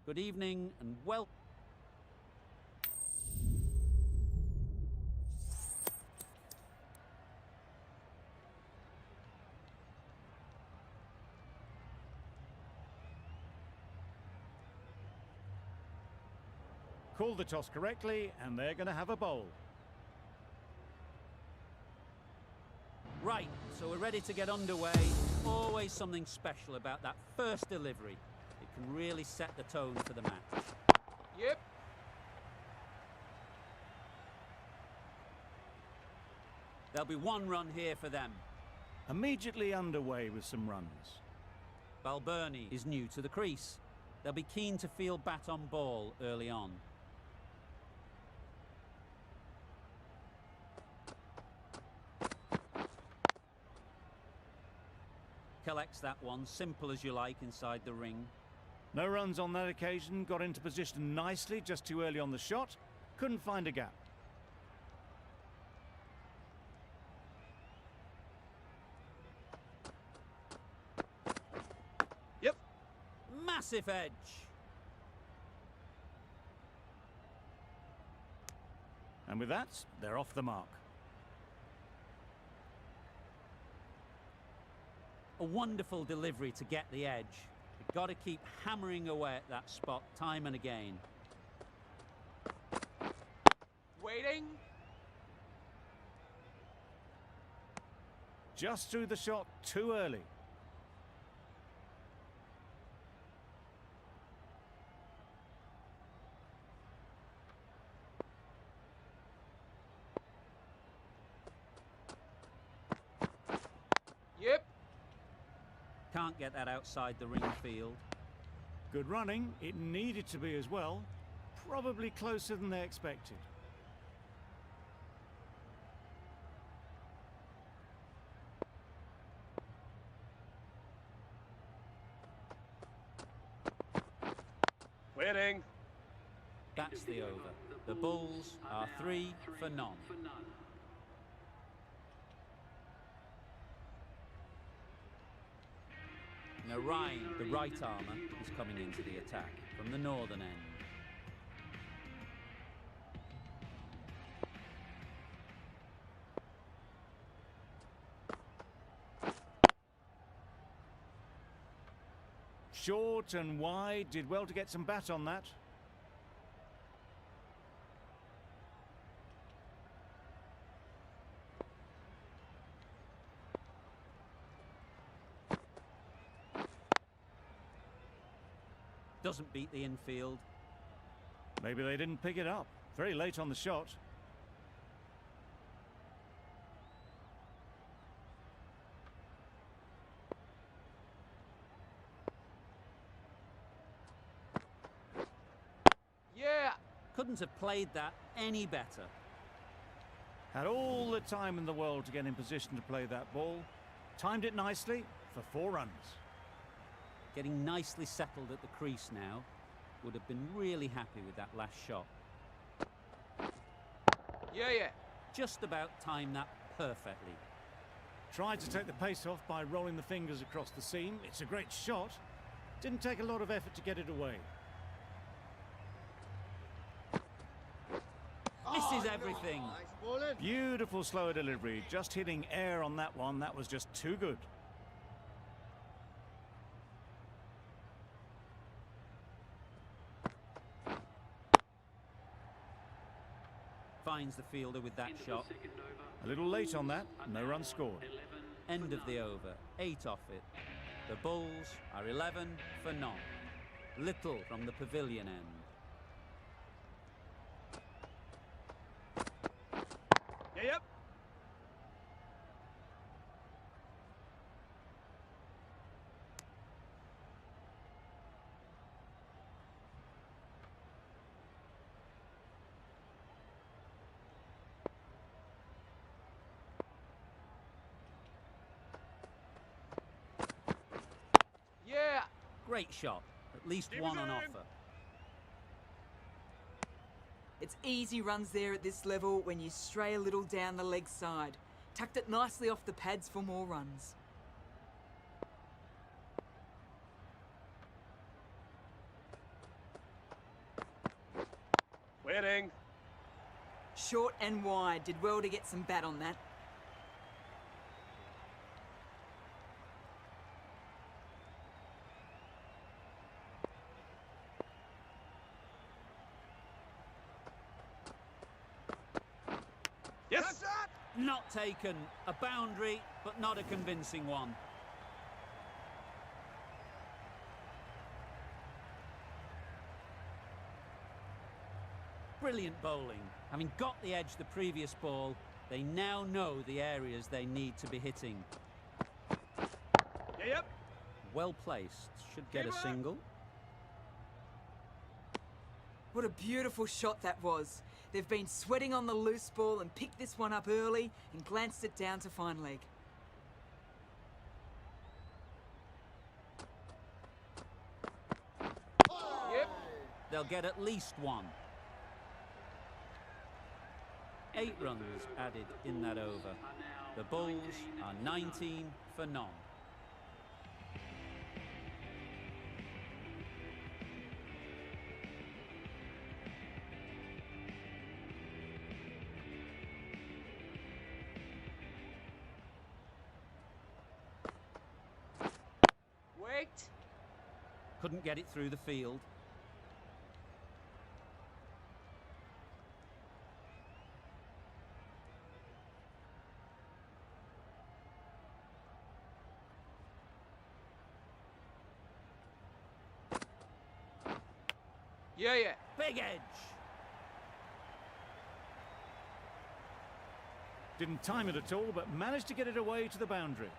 Good evening and welcome. Called the toss correctly, and they're going to have a bowl. Right, so we're ready to get underway. Always something special about that first delivery. It can really set the tone for the match. Yep. There'll be one run here for them. Immediately underway with some runs. Balbirnie is new to the crease. They'll be keen to field bat on ball early on. Collects that one, simple as you like, inside the ring. No runs on that occasion, got into position nicely, just too early on the shot. Couldn't find a gap. Yep. Massive edge. And with that, they're off the mark. A wonderful delivery to get the edge. You've got to keep hammering away at that spot time and again. Waiting. Just threw the shot too early. Yep. Can't get that outside the ring field. Good running, it needed to be as well. Probably closer than they expected. Waiting. That's the over. The Bulls are 3 for none. Now Ryan, the right armour, is coming into the attack from the northern end. Short and wide, did well to get some bat on that. Doesn't beat the infield. Maybe they didn't pick it up. Very late on the shot. Yeah. Couldn't have played that any better. Had all the time in the world to get in position to play that ball. Timed it nicely for 4 runs. Getting nicely settled at the crease now. Would have been really happy with that last shot. Yeah. Just about timed that perfectly. Tried to take the pace off by rolling the fingers across the seam. It's a great shot. Didn't take a lot of effort to get it away. Misses everything. Beautiful slower delivery. Just hitting air on that one. That was just too good. Finds the fielder with that shot. A little late on that. No run scored. End of the over. 8 off it. The Bulls are 11 for none. Little from the pavilion end. Yep. Yeah. Great shot. At least one on offer. It's easy runs there at this level when you stray a little down the leg side. Tucked it nicely off the pads for more runs. Swing. Short and wide. Did well to get some bat on that. Yes. Not taken. A boundary, but not a convincing one. Brilliant bowling. Having got the edge the previous ball, they now know the areas they need to be hitting. Yep. Well placed. Should get a Keeper. single. What a beautiful shot that was. They've been sweating on the loose ball and picked this one up early and glanced it down to fine leg. Yep. They'll get at least one. 8 runs added in that over. The Bulls are 19 for none. Wait. Couldn't get it through the field. Yeah. Big edge. Didn't time it at all, but managed to get it away to the boundary.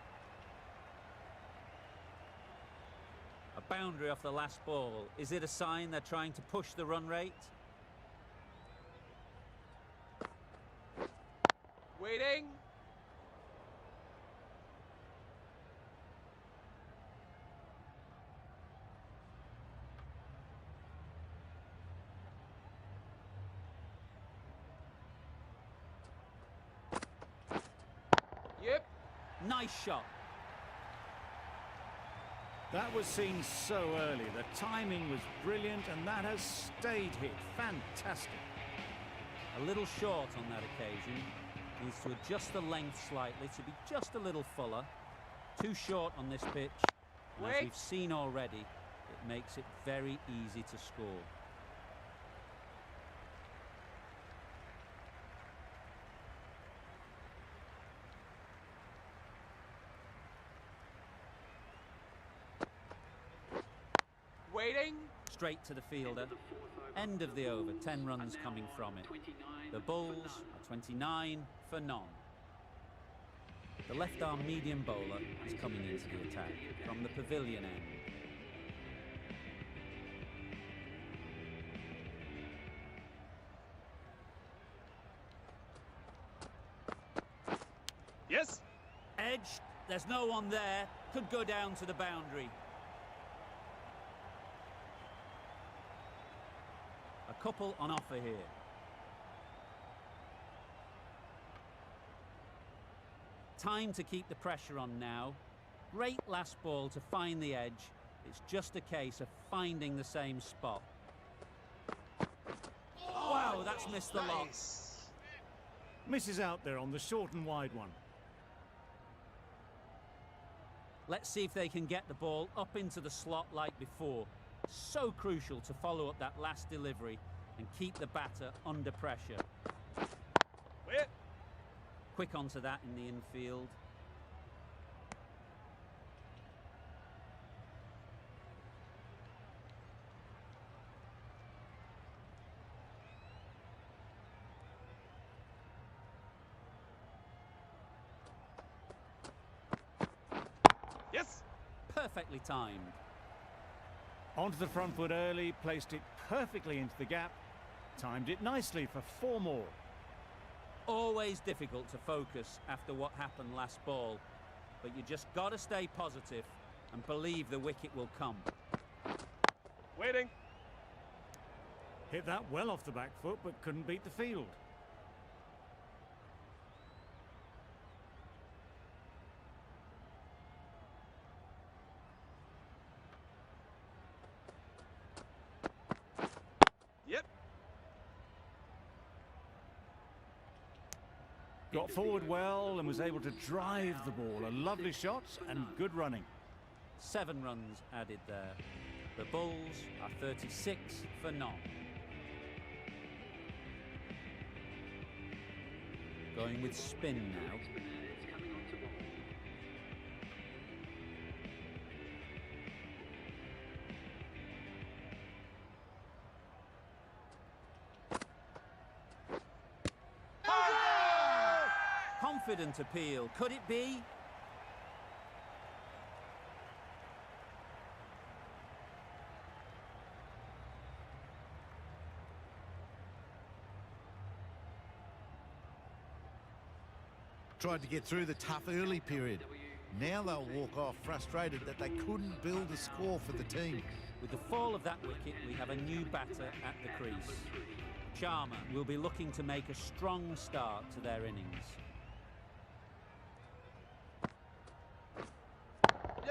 A boundary off the last ball. Is it a sign they're trying to push the run rate? Waiting. Yep. Nice shot. That was seen so early. The timing was brilliant, and that has stayed hit. Fantastic. A little short on that occasion. Needs to adjust the length slightly to be just a little fuller. Too short on this pitch. And as Wait. we've seen already, it makes it very easy to score. Waiting. Straight to the fielder. End of the over, 10 runs coming from it. The Bulls are 29 for none. The left-arm medium bowler is coming into the attack from the pavilion end. Yes. Edge, there's no one there. Could go down to the boundary. A couple on offer here. Time to keep the pressure on now. Great last ball to find the edge. It's just a case of finding the same spot. Wow, that's missed the lot. Misses out there on the short and wide one. Let's see if they can get the ball up into the slot like before. So crucial to follow up that last delivery and keep the batter under pressure. Wait. Quick onto that in the infield. Yes. Perfectly timed. Onto the front foot early, placed it perfectly into the gap. Timed it nicely for 4 more. Always difficult to focus after what happened last ball, but you just got to stay positive and believe the wicket will come. Waiting. Hit that well off the back foot, but couldn't beat the field. Yep. Got forward well and was able to drive the ball. A lovely shot and good running. 7 runs added there. The Bulls are 36 for none. Going with spin now. Confident appeal. Could it be? Tried to get through the tough early period. Now they'll walk off frustrated that they couldn't build a score for the team. With the fall of that wicket, we have a new batter at the crease. Sharma will be looking to make a strong start to their innings.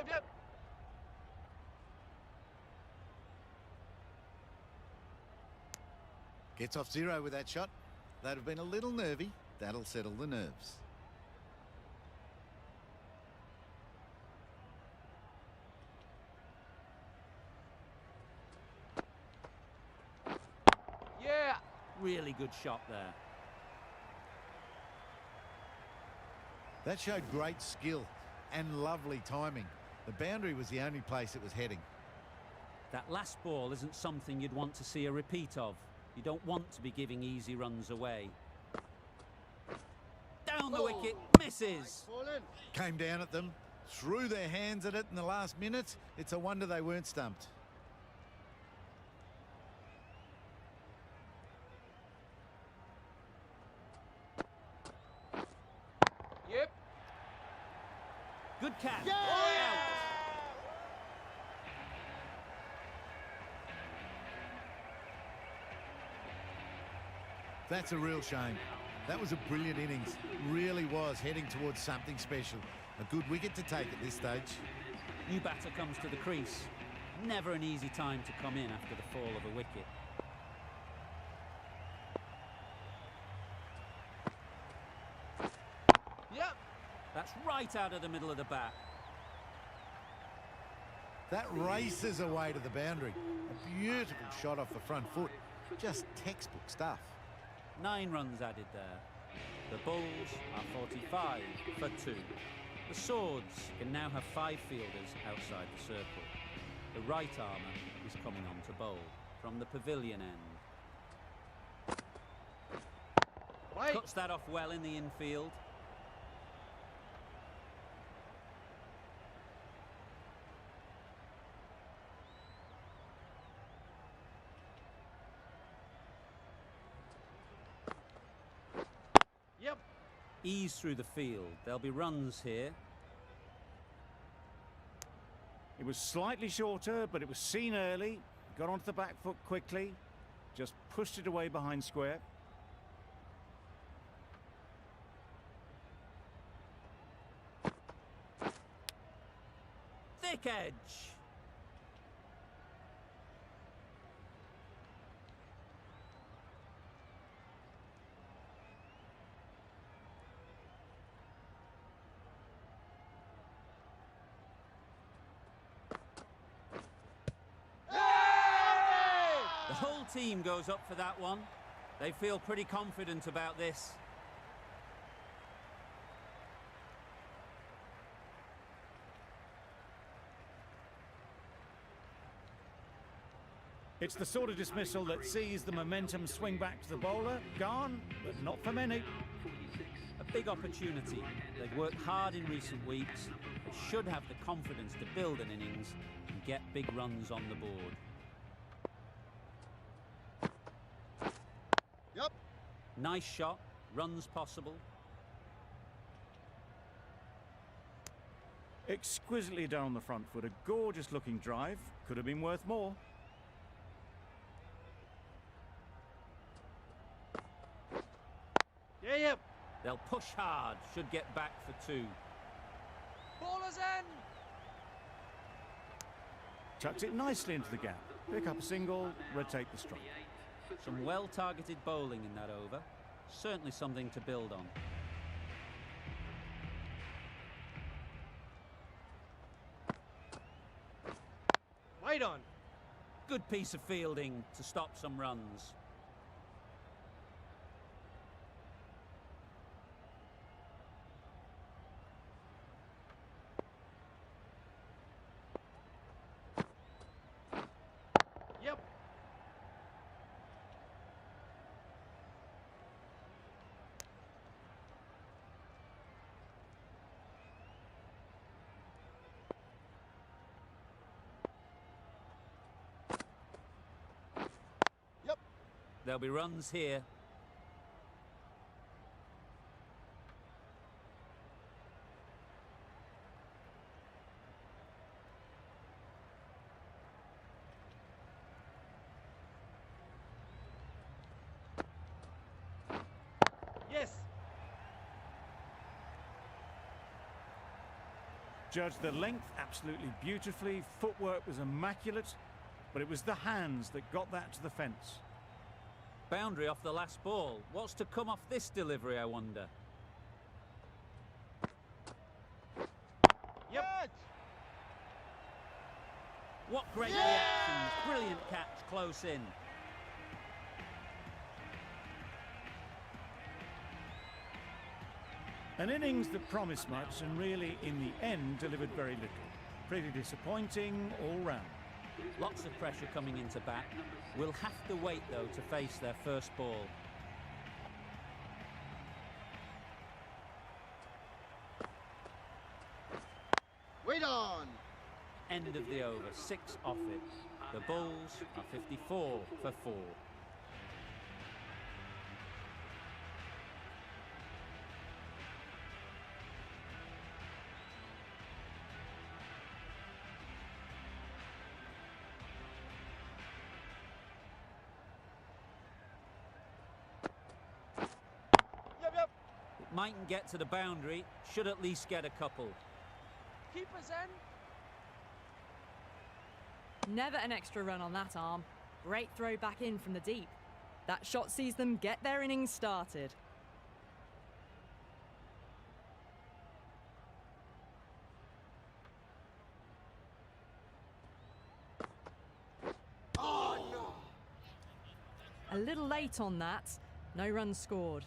Yep. Gets off 0 with that shot. They'd have been a little nervy. That'll settle the nerves. Yeah. Really good shot there. That showed great skill and lovely timing. The boundary was the only place it was heading. That last ball isn't something you'd want to see a repeat of. You don't want to be giving easy runs away. Down the wicket, misses. Came down at them, threw their hands at it in the last minute. It's a wonder they weren't stumped. Yep. Good catch. Yeah! Out. That's a real shame. That was a brilliant innings. Really was heading towards something special. A good wicket to take at this stage. New batter comes to the crease. Never an easy time to come in after the fall of a wicket. Yep. That's right out of the middle of the bat. That races away to the boundary. A beautiful shot off the front foot. Just textbook stuff. 9 runs added there. The Bulls are 45 for 2. The Swords can now have 5 fielders outside the circle. The right armour is coming on to bowl from the pavilion end. Wait. Cuts that off well in the infield. Yep. Ease through the field. There'll be runs here. It was slightly shorter, but it was seen early. Got onto the back foot quickly. Just pushed it away behind square. Thick edge. The whole team goes up for that one. They feel pretty confident about this. It's the sort of dismissal that sees the momentum swing back to the bowler. Gone, but not for many. A big opportunity. They've worked hard in recent weeks. They should have the confidence to build an innings and get big runs on the board. Yep. Nice shot. Runs possible. Exquisitely down the front foot. A gorgeous looking drive. Could have been worth more. Yeah, yep. They'll push hard. Should get back for 2. Ballers in. Chucks it nicely into the gap. Pick up a single, rotate the strike. Some well-targeted bowling in that over. Certainly something to build on. Wait on. Good piece of fielding to stop some runs. Yep. Yep. There'll be runs here. Yes. Judged the length absolutely beautifully. Footwork was immaculate, but it was the hands that got that to the fence. Boundary off the last ball. What's to come off this delivery, I wonder? Yep. What great reactions. Brilliant catch close in. An innings that promised much and really, in the end, delivered very little. Pretty disappointing all round. Lots of pressure coming into bat. We'll have to wait, though, to face their first ball. Wait on. End of the over, 6 off it. The Bulls are 54 for 4. Yep. It mightn't get to the boundary, should at least get a couple. Keeper's end. Never an extra run on that arm. Great throw back in from the deep. That shot sees them get their innings started. Oh no. A little late on that. No runs scored.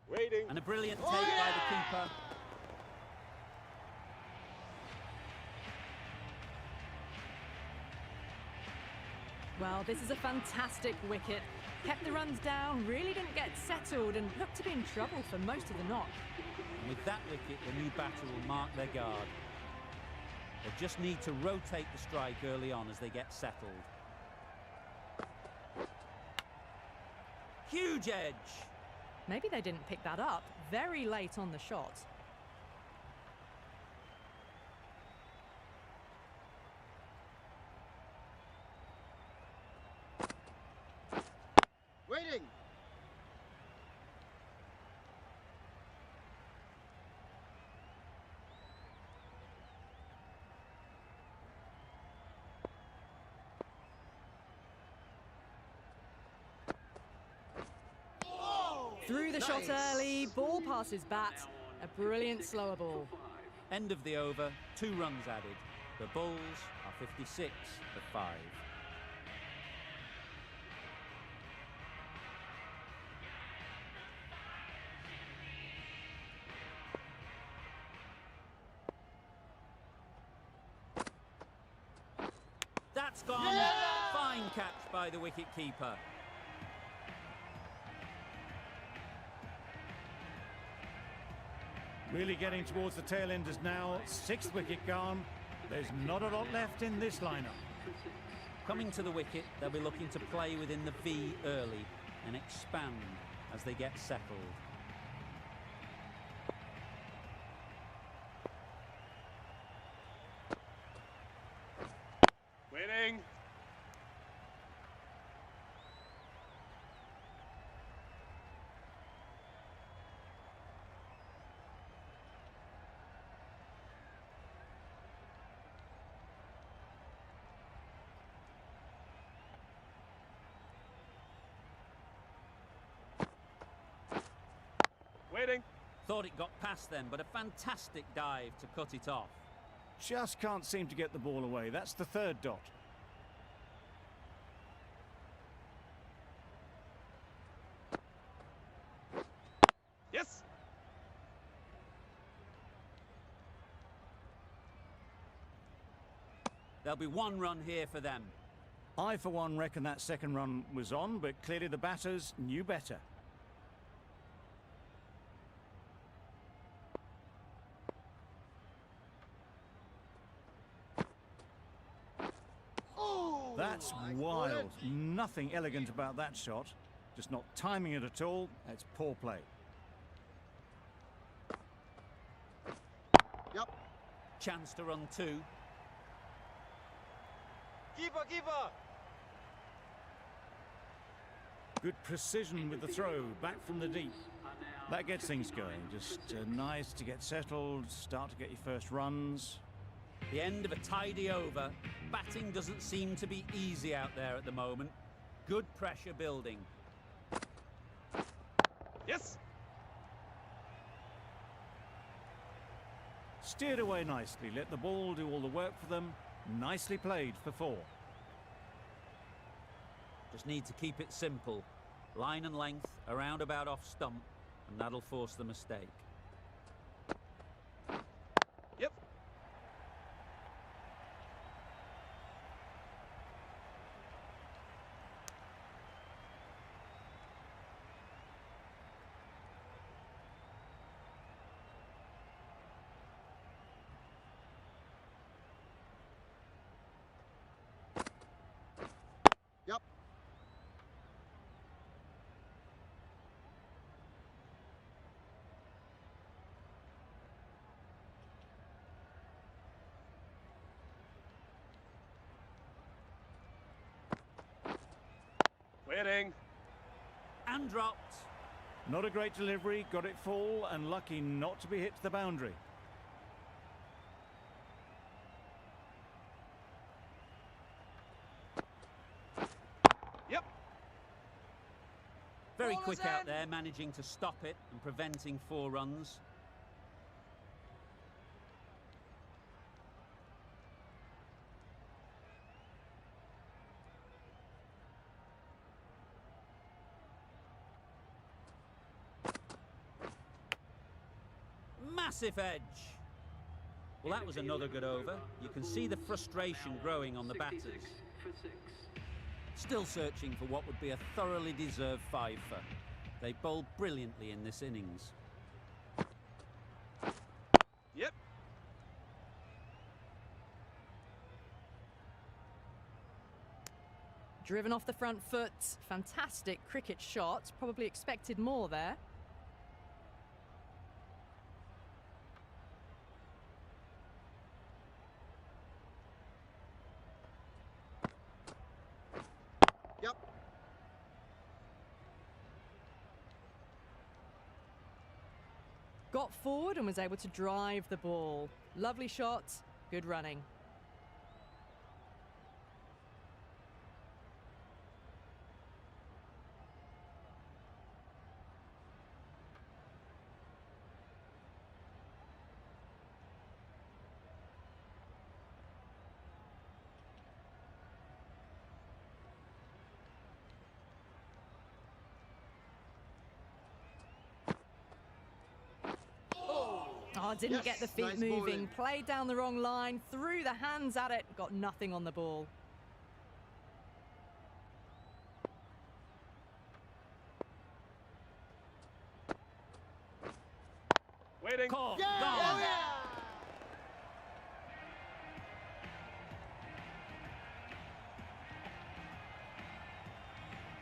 Waiting. And a brilliant take by the keeper. Well, this is a fantastic wicket. Kept the runs down, really didn't get settled, and looked to be in trouble for most of the knock. And with that wicket, the new batter will mark their guard. They just need to rotate the strike early on as they get settled. Huge edge. Maybe they didn't pick that up. Very late on the shot. Waiting. Through the shot early, ball passes bat. A brilliant slower ball. End of the over, 2 runs added. The Bulls are 56 for 5. That's gone. Fine catch by the wicket-keeper. Really getting towards the tail enders now. 6th wicket gone. There's not a lot left in this lineup. Coming to the wicket, they'll be looking to play within the V early and expand as they get settled. Waiting. Waiting. Thought it got past them, but a fantastic dive to cut it off. Just can't seem to get the ball away. That's the third dot. Yes. There'll be one run here for them. I, for one, reckon that second run was on, but clearly the batters knew better. Oh, That's I got wild. it. Nothing elegant about that shot. Just not timing it at all. It's poor play. Yep. Chance to run two. Keeper, keeper. Good precision with the throw, back from the deep. That gets things going. Just nice to get settled, start to get your first runs. The end of a tidy over. Batting doesn't seem to be easy out there at the moment. Good pressure building. Yes. Steered away nicely, let the ball do all the work for them. Nicely played for 4. Just need to keep it simple. Line and length, around about off stump, and that'll force the mistake. Yep. Yep. Waiting. And dropped. Not a great delivery, got it full, and lucky not to be hit to the boundary. Yep. Very Ball quick is out in. there, managing to stop it and preventing 4 runs. Massive edge. Well, that was another good over. You can see the frustration growing on the batters. Still searching for what would be a thoroughly deserved fiver. They bowled brilliantly in this innings. Yep. Driven off the front foot. Fantastic cricket shot. Probably expected more there. Yep. Got forward and was able to drive the ball. Lovely shot. Good running. Oh, didn't Yes, get the feet nice moving. bowling. Played down the wrong line. Threw the hands at it. Got nothing on the ball. Waiting. Caught. Yeah. Gone.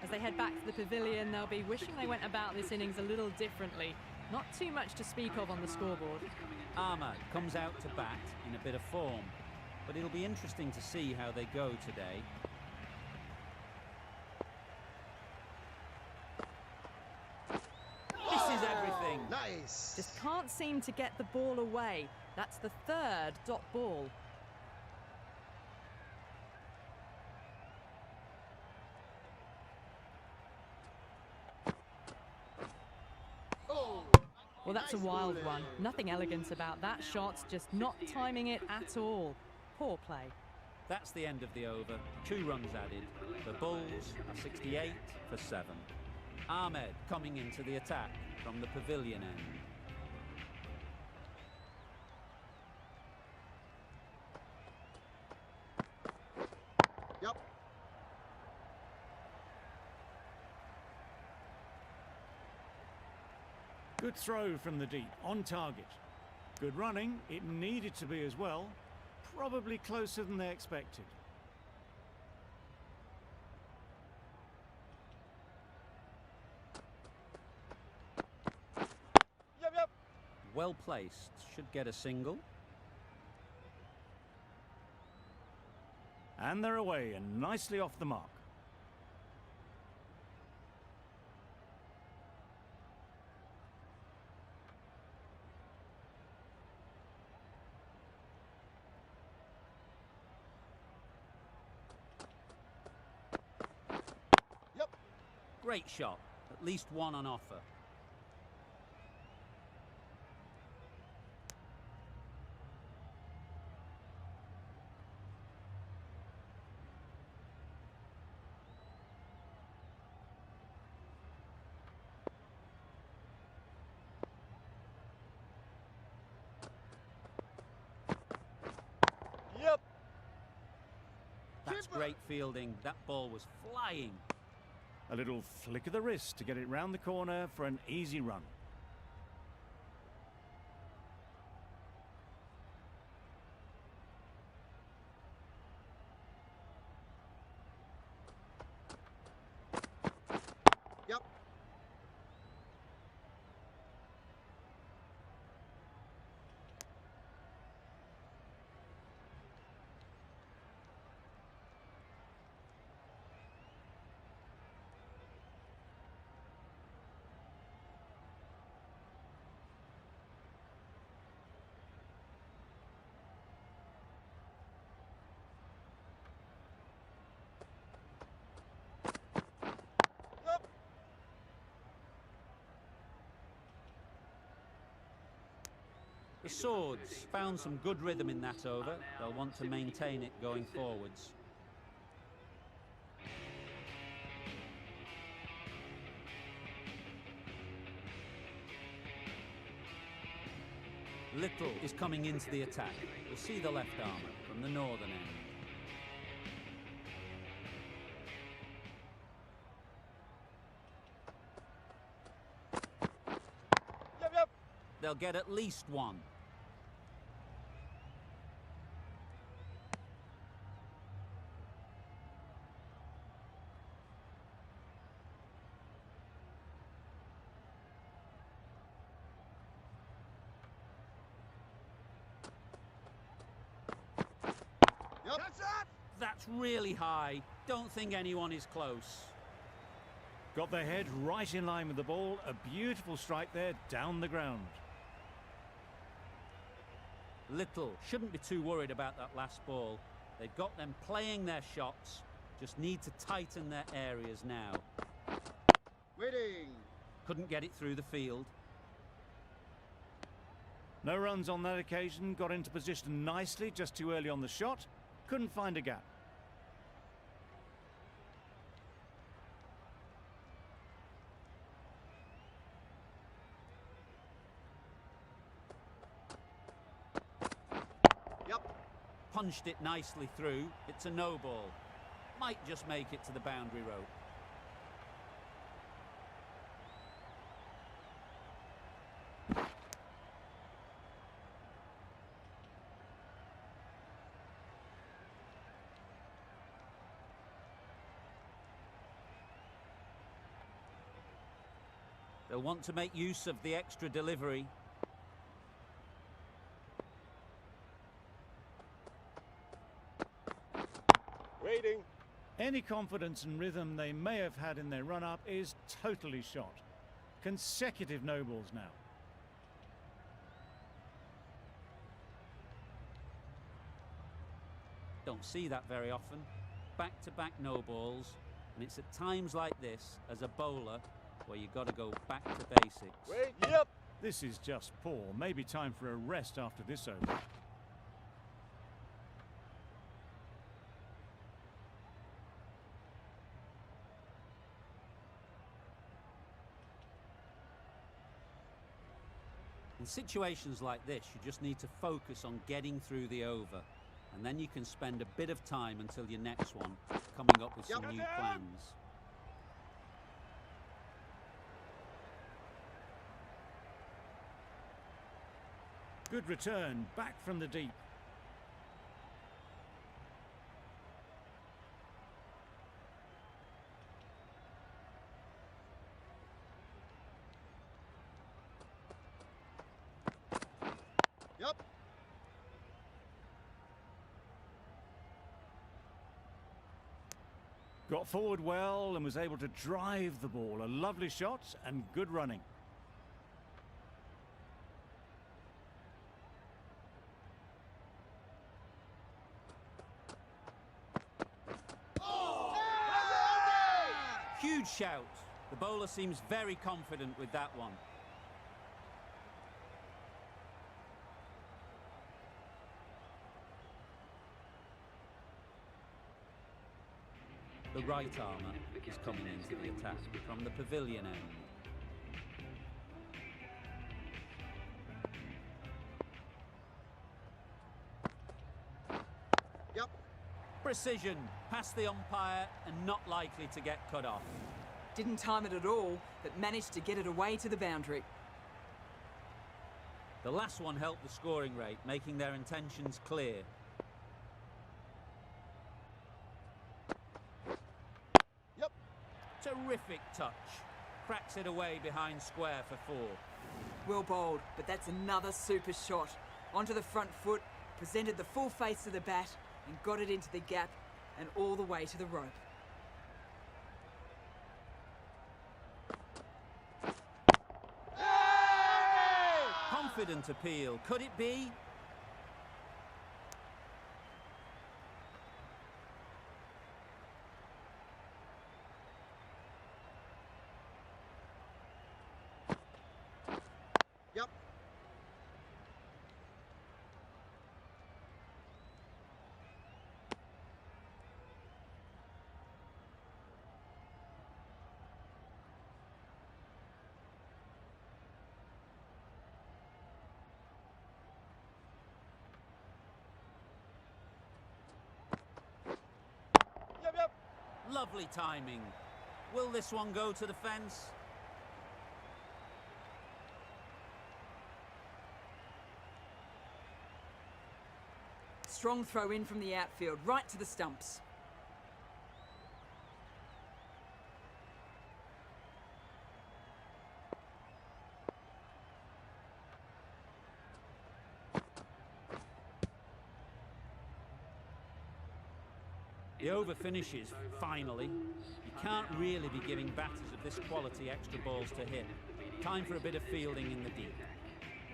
As they head back to the pavilion, they'll be wishing they went about this innings a little differently. Not too much to speak of on the scoreboard. Armour comes out to bat in a bit of form, but it'll be interesting to see how they go today. This is everything. Nice. Just can't seem to get the ball away. That's the 3rd dot ball. Well, that's a wild one. Nothing elegant about that shot, just not timing it at all. Poor play. That's the end of the over. 2 runs added. The Bulls are 68 for 7. Ahmed coming into the attack from the pavilion end. Yep. Good throw from the deep, on target. Good running, it needed to be as well. Probably closer than they expected. Yep, yep. Well placed, should get a single. And they're away and nicely off the mark. Yep. Great shot, at least one on offer. Yep. That's great fielding, that ball was flying. A little flick of the wrist to get it round the corner for an easy run. Yep. The Swords found some good rhythm in that over. They'll want to maintain it going forwards. Little is coming into the attack. We'll see the left armour from the northern end. Yep, yep. They'll get at least one. Yep. That's it. That's really high. Don't think anyone is close. Got their head right in line with the ball. A beautiful strike there down the ground. Little shouldn't be too worried about that last ball. They've got them playing their shots. Just need to tighten their areas now. Waiting. Couldn't get it through the field. No runs on that occasion. Got into position nicely, just too early on the shot. Couldn't find a gap. Yep. Punched it nicely through. It's a no ball. Might just make it to the boundary rope. They'll want to make use of the extra delivery. Waiting. Any confidence and rhythm they may have had in their run-up is totally shot. Consecutive no balls now. Don't see that very often. Back-to-back no balls. And it's at times like this, as a bowler, where you've got to go back to basics. Wait. Yep. This is just poor. Maybe time for a rest after this over. In situations like this, you just need to focus on getting through the over, and then you can spend a bit of time until your next one, coming up with some new plans. Good return, back from the deep. Yep. Got forward well and was able to drive the ball. A lovely shot and good running. Huge shout. The bowler seems very confident with that one. The right armour is coming into the attack from the pavilion end. Yep. Precision, past the umpire and not likely to get cut off. Didn't time it at all, but managed to get it away to the boundary. The last one helped the scoring rate, making their intentions clear. Yep. Terrific touch. Cracks it away behind square for 4. Well bowled, but that's another super shot. Onto the front foot, presented the full face of the bat, and got it into the gap and all the way to the rope. Confident appeal. Could it be? Yep. Yep, yep. Lovely timing. Will this one go to the fence? Strong throw in from the outfield, right to the stumps. The over finishes, finally. You can't really be giving batters of this quality extra balls to hit. Time for a bit of fielding in the deep.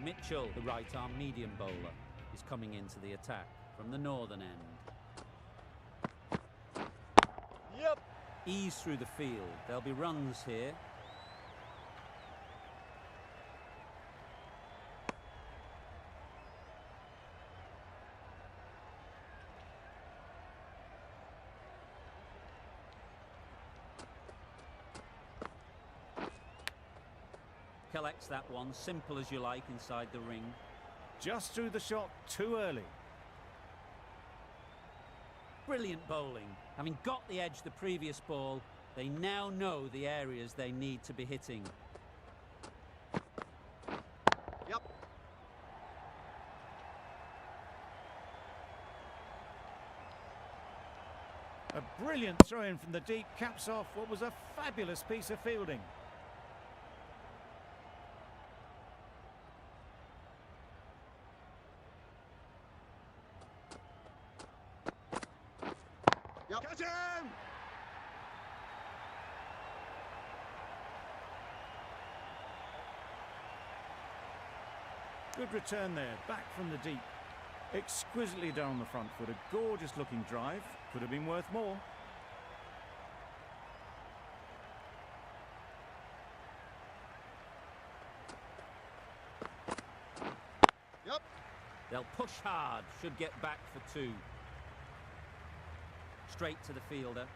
Mitchell, the right-arm medium bowler, is coming into the attack from the northern end. Yep. Ease through the field. There'll be runs here. Collects that one, simple as you like, inside the ring. Just threw the shot too early. Brilliant bowling. Having got the edge the previous ball, they now know the areas they need to be hitting. Yep. A brilliant throw in from the deep caps off what was a fabulous piece of fielding. Yep. Catch him! Good return there, back from the deep. Exquisitely done on the front foot, a gorgeous looking drive. Could have been worth more. They'll push hard, should get back for 2. Straight to the fielder.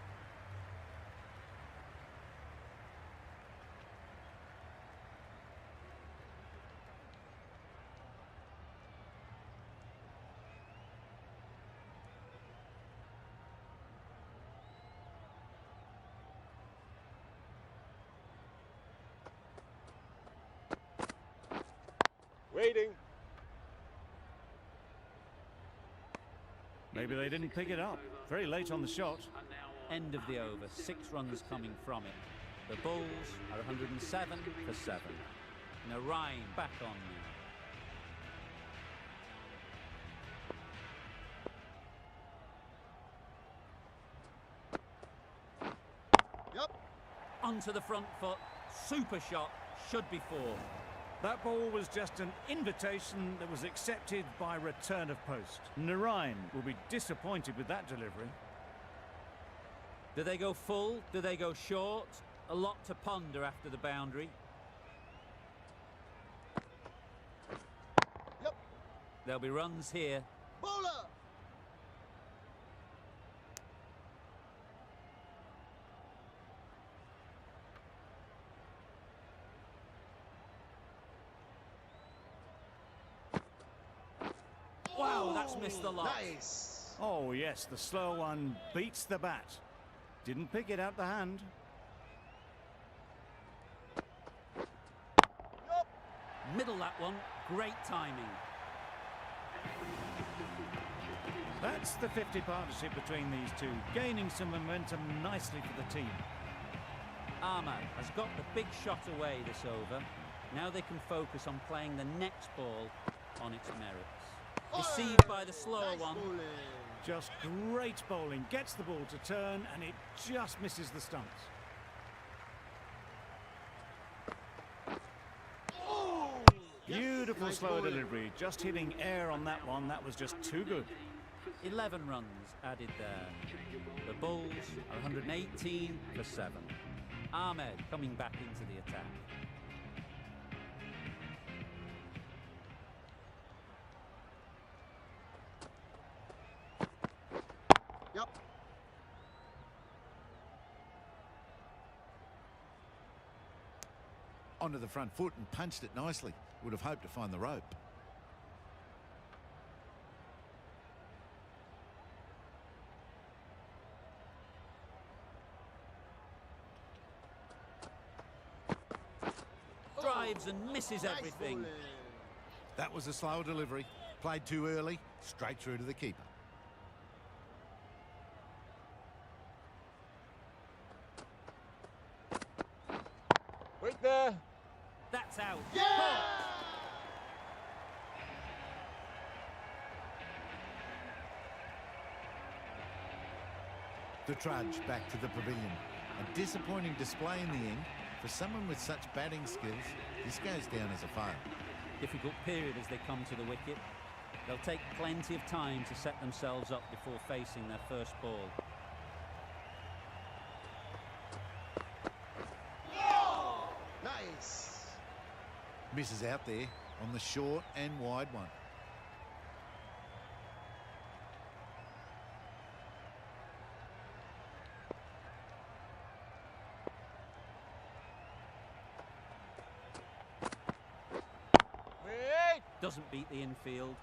Waiting. Maybe they didn't pick it up. Very late on the shot. End of the over, 6 runs coming from it. The Bulls are 107 for 7. Narain back on now. Yep. Onto the front foot, super shot, should be 4. That ball was just an invitation that was accepted by return of post. Narain will be disappointed with that delivery. Do they go full? Do they go short? A lot to ponder after the boundary. Yep. There'll be runs here. Bowler. Wow, that's missed the lot. Nice. Oh yes, the slow one beats the bat. Didn't pick it out the hand. Yep. Middle that one, great timing. That's the 50 partnership between these two, gaining some momentum nicely for the team. Ahmad has got the big shot away this over. Now they can focus on playing the next ball on its merits. Deceived by the slower Nice one. bowling. Just great bowling, gets the ball to turn and it just misses the stumps. Beautiful Nice slow bowling. delivery, just hitting air on that one, that was just too good. 11 runs added there. The Bulls are 118 for 7. Ahmed coming back into the attack. Yep. Onto the front foot and punched it nicely. Would have hoped to find the rope. Drives and misses Nice everything. bowling. That was a slow delivery. Played too early, straight through to the keeper. Wait there. That's out. Yeah! The trudge back to the pavilion. A disappointing display in the end. For someone with such batting skills, this goes down as a fail. Difficult period as they come to the wicket. They'll take plenty of time to set themselves up before facing their first ball. Nice. Misses out there on the short and wide one. Wait. Doesn't beat the infield.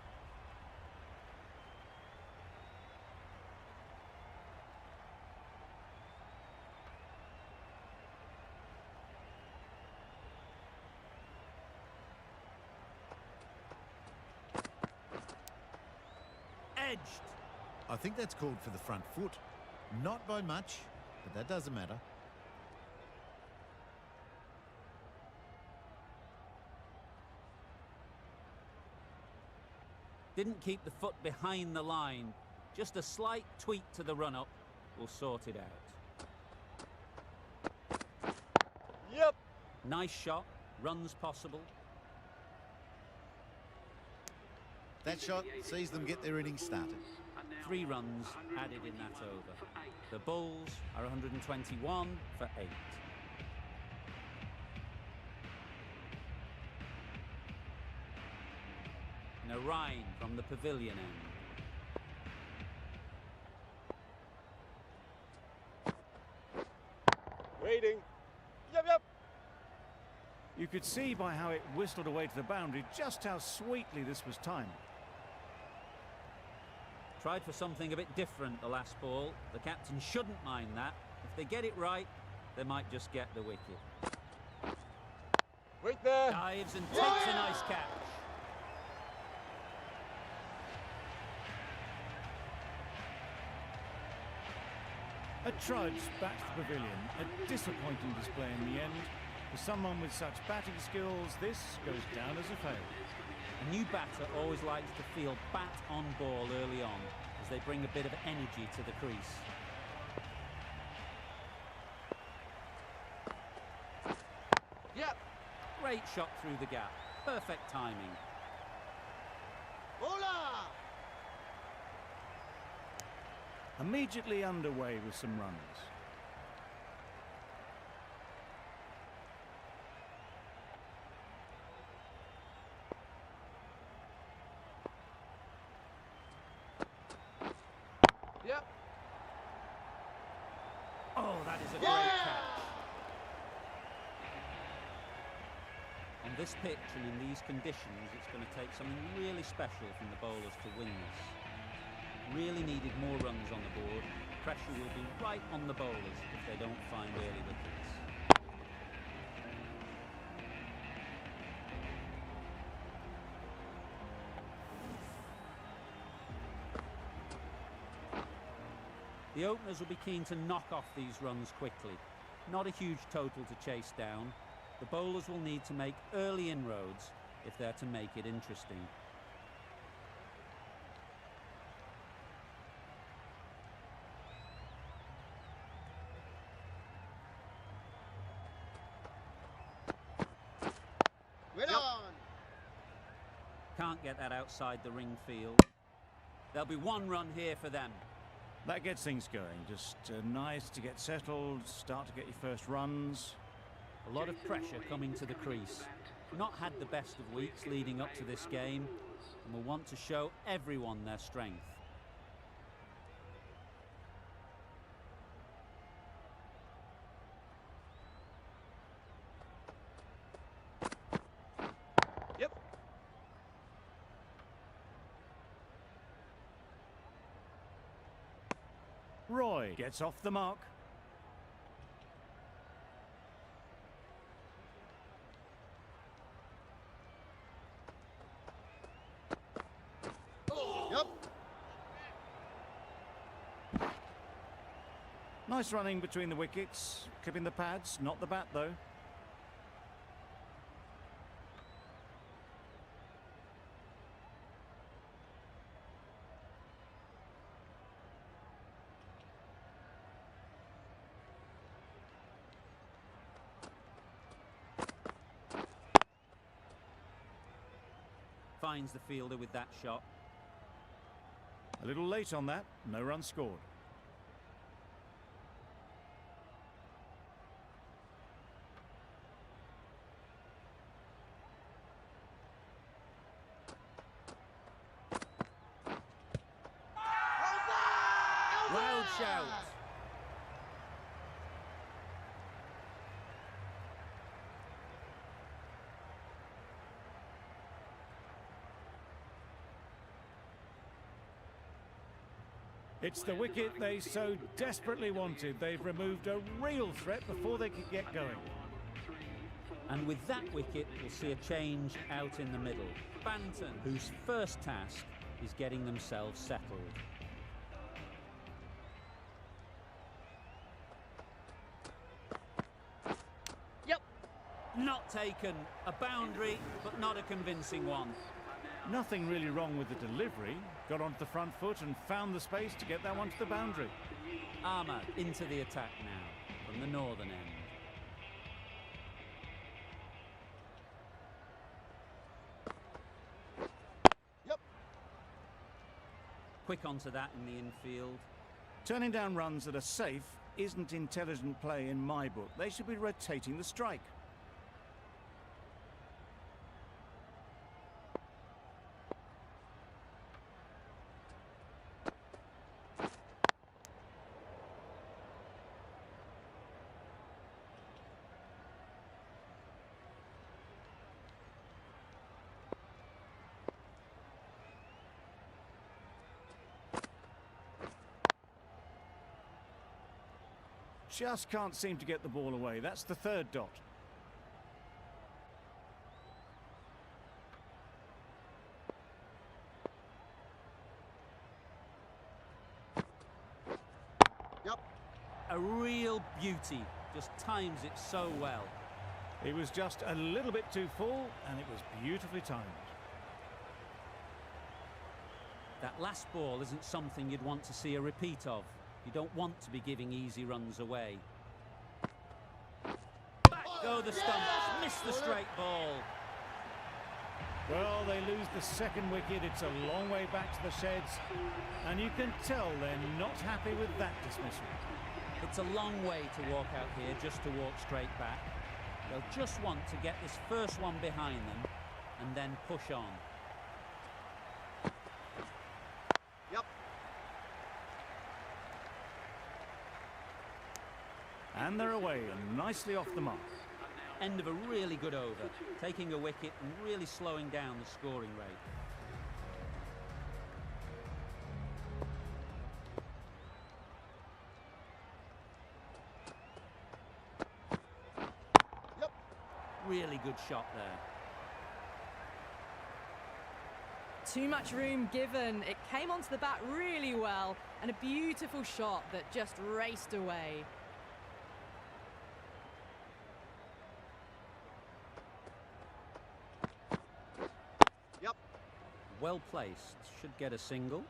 Edged. I think that's called for the front foot. Not by much, but that doesn't matter. Didn't keep the foot behind the line. Just a slight tweak to the run-up will sort it out. Yep. Nice shot. Runs possible. That shot sees them get their innings started. 3 runs added in that over. The Bulls are 121 for 8. Rhine from the pavilion end. Waiting. Yep, yep. You could see by how it whistled away to the boundary just how sweetly this was timed. Tried for something a bit different the last ball. The captain shouldn't mind that. If they get it right, they might just get the wicket. Wait there. Dives and takes a nice catch. A trudge back to the pavilion, a disappointing display in the end. For someone with such batting skills, this goes down as a fail. A new batter always likes to feel bat on ball early on, as they bring a bit of energy to the crease. Yep. Great shot through the gap. Perfect timing. Hola. Immediately underway with some runs. Yep. Oh, that is a great catch. On this pitch and in these conditions, it's going to take something really special from the bowlers to win this. Really needed more runs on the board. Pressure will be right on the bowlers if they don't find early wickets. The openers will be keen to knock off these runs quickly. Not a huge total to chase down. The bowlers will need to make early inroads if they're to make it interesting. Wait on. Can't get that outside the ring field. There'll be one run here for them. That gets things going. Just nice to get settled, start to get your first runs. A lot of pressure coming to the crease. Not had the best of weeks leading up to this game, and will want to show everyone their strength. Yep. Roy gets off the mark. Yep. Nice running between the wickets, clipping the pads, not the bat though. Finds the fielder with that shot. A little late on that, no run scored. Loud shout. It's the wicket they so desperately wanted. They've removed a real threat before they could get going. And with that wicket, we'll see a change out in the middle. Banton, whose first task is getting themselves settled. Yep. Not taken. A boundary, but not a convincing one. Nothing really wrong with the delivery. Got onto the front foot and found the space to get that one to the boundary. Ahmad into the attack now from the northern end. Yep. Quick onto that in the infield. Turning down runs that are safe isn't intelligent play in my book. They should be rotating the strike. just can't seem to get the ball away. That's the third dot. Yep. A real beauty, just times it so well. It was just a little bit too full, and it was beautifully timed. That last ball isn't something you'd want to see a repeat of. You don't want to be giving easy runs away. Back go the stumps, miss the straight ball. Well, they lose the second wicket. It's a long way back to the sheds, and you can tell they're not happy with that dismissal. It's a long way to walk out here just to walk straight back. They'll just want to get this first one behind them and then push on. Yep. And they're away and nicely off the mark. End of a really good over, taking a wicket and really slowing down the scoring rate. Yep. Really good shot there. Too much room given. It came onto the bat really well, and a beautiful shot that just raced away. Yep. Well placed, should get a single.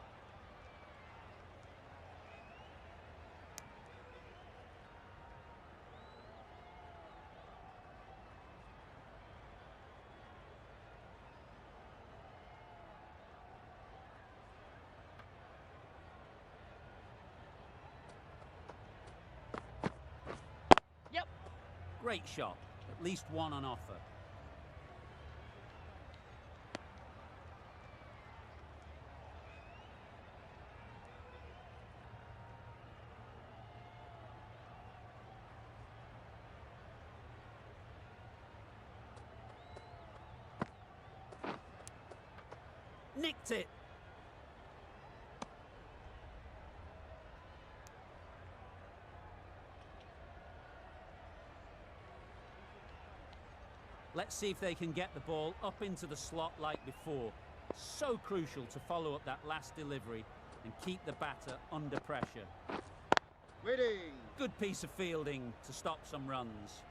Yep. Great shot, at least one on offer. Nicked it. Let's see if they can get the ball up into the slot like before. So crucial to follow up that last delivery and keep the batter under pressure. Waiting. Good piece of fielding to stop some runs.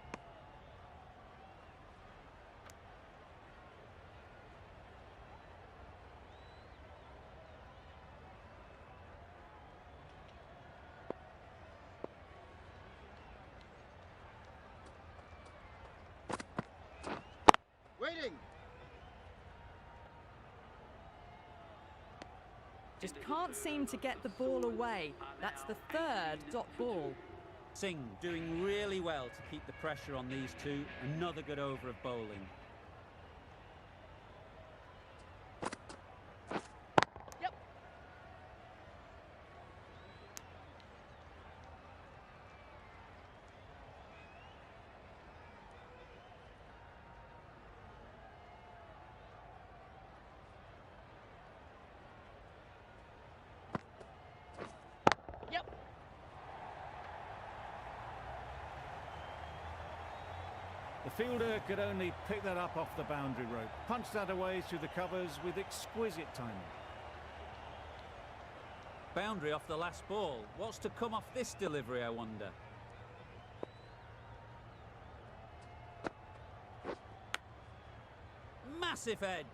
Waiting. Just can't seem to get the ball away. That's the third dot ball. Singh doing really well to keep the pressure on these two. Another good over of bowling. Yep. Yep. The fielder could only pick that up off the boundary rope, punch that away through the covers with exquisite timing. Boundary off the last ball. What's to come off this delivery, I wonder? Massive edge.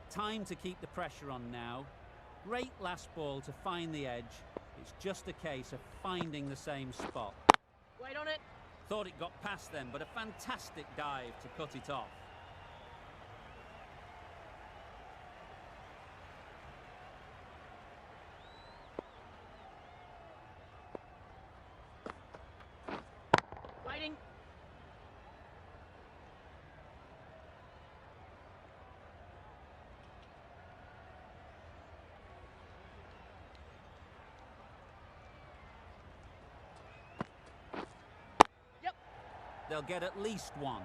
Time to keep the pressure on now. Great last ball to find the edge. It's just a case of finding the same spot. Wait on it. Thought it got past them, but a fantastic dive to cut it off. Waiting. They'll get at least one.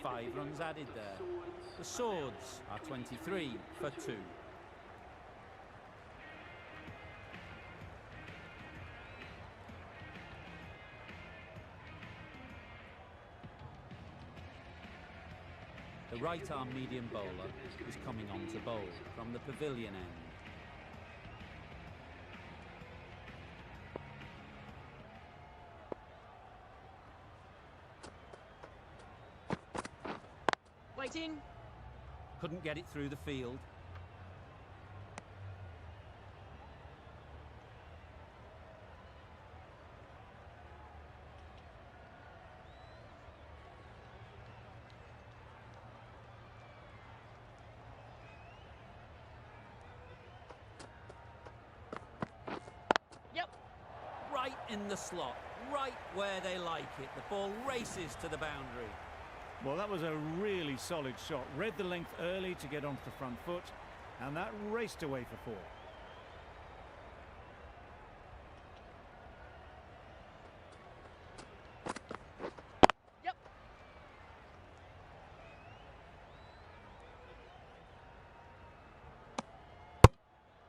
5 runs added there. The Swords are 23 for 2. The right-arm medium bowler is coming on to bowl from the pavilion end. Waiting. Couldn't get it through the field. Yep. Right in the slot, right where they like it. The ball races to the boundary. Well, that was a really solid shot. Read the length early to get onto the front foot, and that raced away for 4. Yep.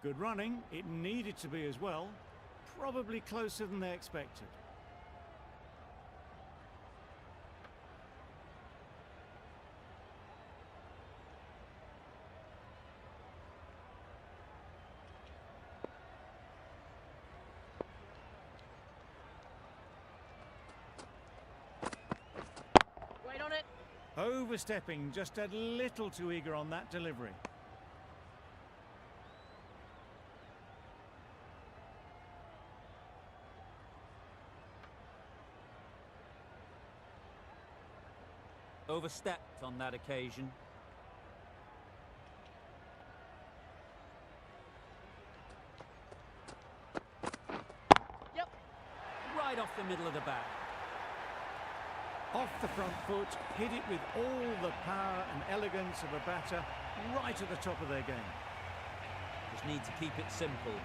Good running. It needed to be as well. Probably closer than they expected. Wait on it. Overstepping, just a little too eager on that delivery. Overstepped on that occasion. Yep. Right off the middle of the bat. Off the front foot, hit it with all the power and elegance of a batter, right at the top of their game. Just need to keep it simple.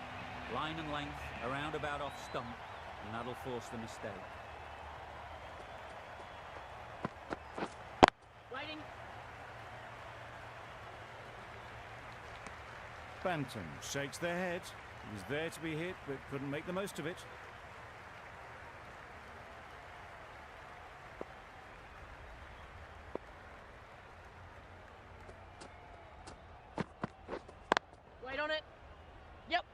Line and length, around about off stump, and that'll force the mistake. Waiting. Bantam shakes their head. He was there to be hit, but couldn't make the most of it. Wait on it. Yep.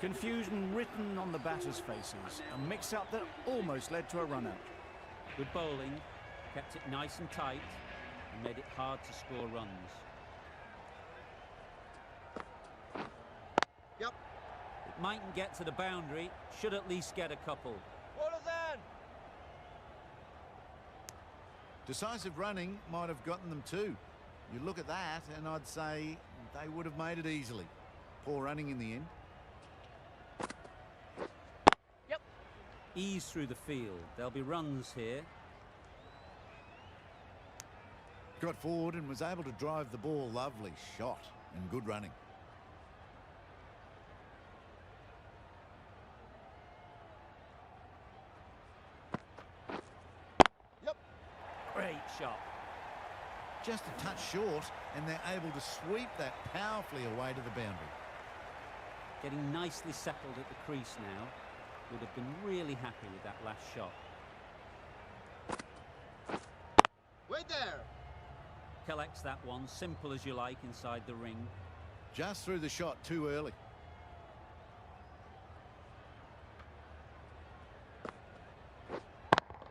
Confusion written on the batters' faces. A mix-up that almost led to a run-out. Good bowling, kept it nice and tight, and made it hard to score runs. Yep. It mightn't get to the boundary, should at least get a couple. Ballers in. Decisive running might have gotten them too. You look at that and I'd say they would have made it easily. Poor running in the end. Yep. Ease through the field, there'll be runs here. Got forward and was able to drive the ball. Lovely shot and good running. Yep. Great shot. Just a touch short and they're able to sweep that powerfully away to the boundary. Getting nicely settled at the crease now. Would have been really happy with that last shot. Wait there. Collects that one, simple as you like, inside the ring. Just threw the shot too early.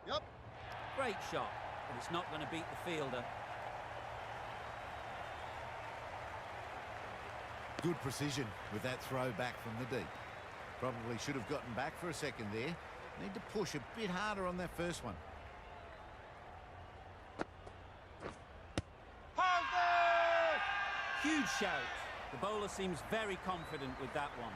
Yep. Great shot, but it's not going to beat the fielder. Good precision with that throw back from the deep. Probably should have gotten back for a second there. Need to push a bit harder on that first one. Huge shout. The bowler seems very confident with that one.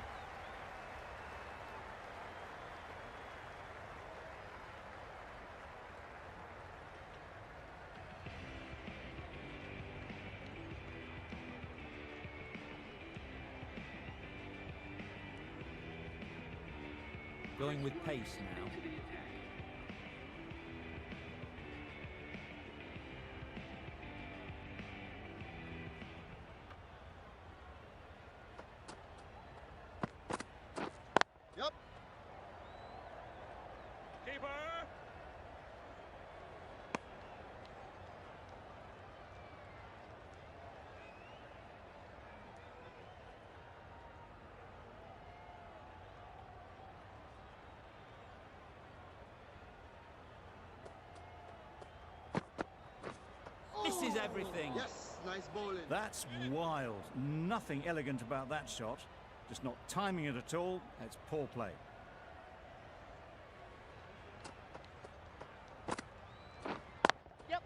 Going with pace now. misses everything. Yes, nice bowling. That's wild. Nothing elegant about that shot. Just not timing it at all. It's poor play. Yep.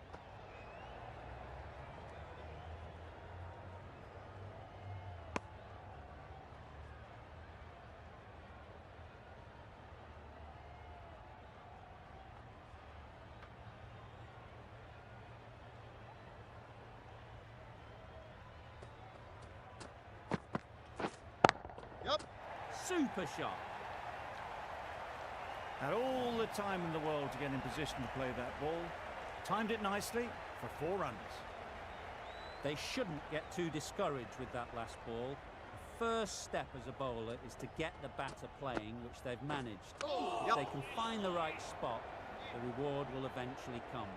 Yep. Super shot. Had all the time in the world to get in position to play that ball. Timed it nicely for 4 runs. They shouldn't get too discouraged with that last ball. The first step as a bowler is to get the batter playing, which they've managed. If they can find the right spot, the reward will eventually come.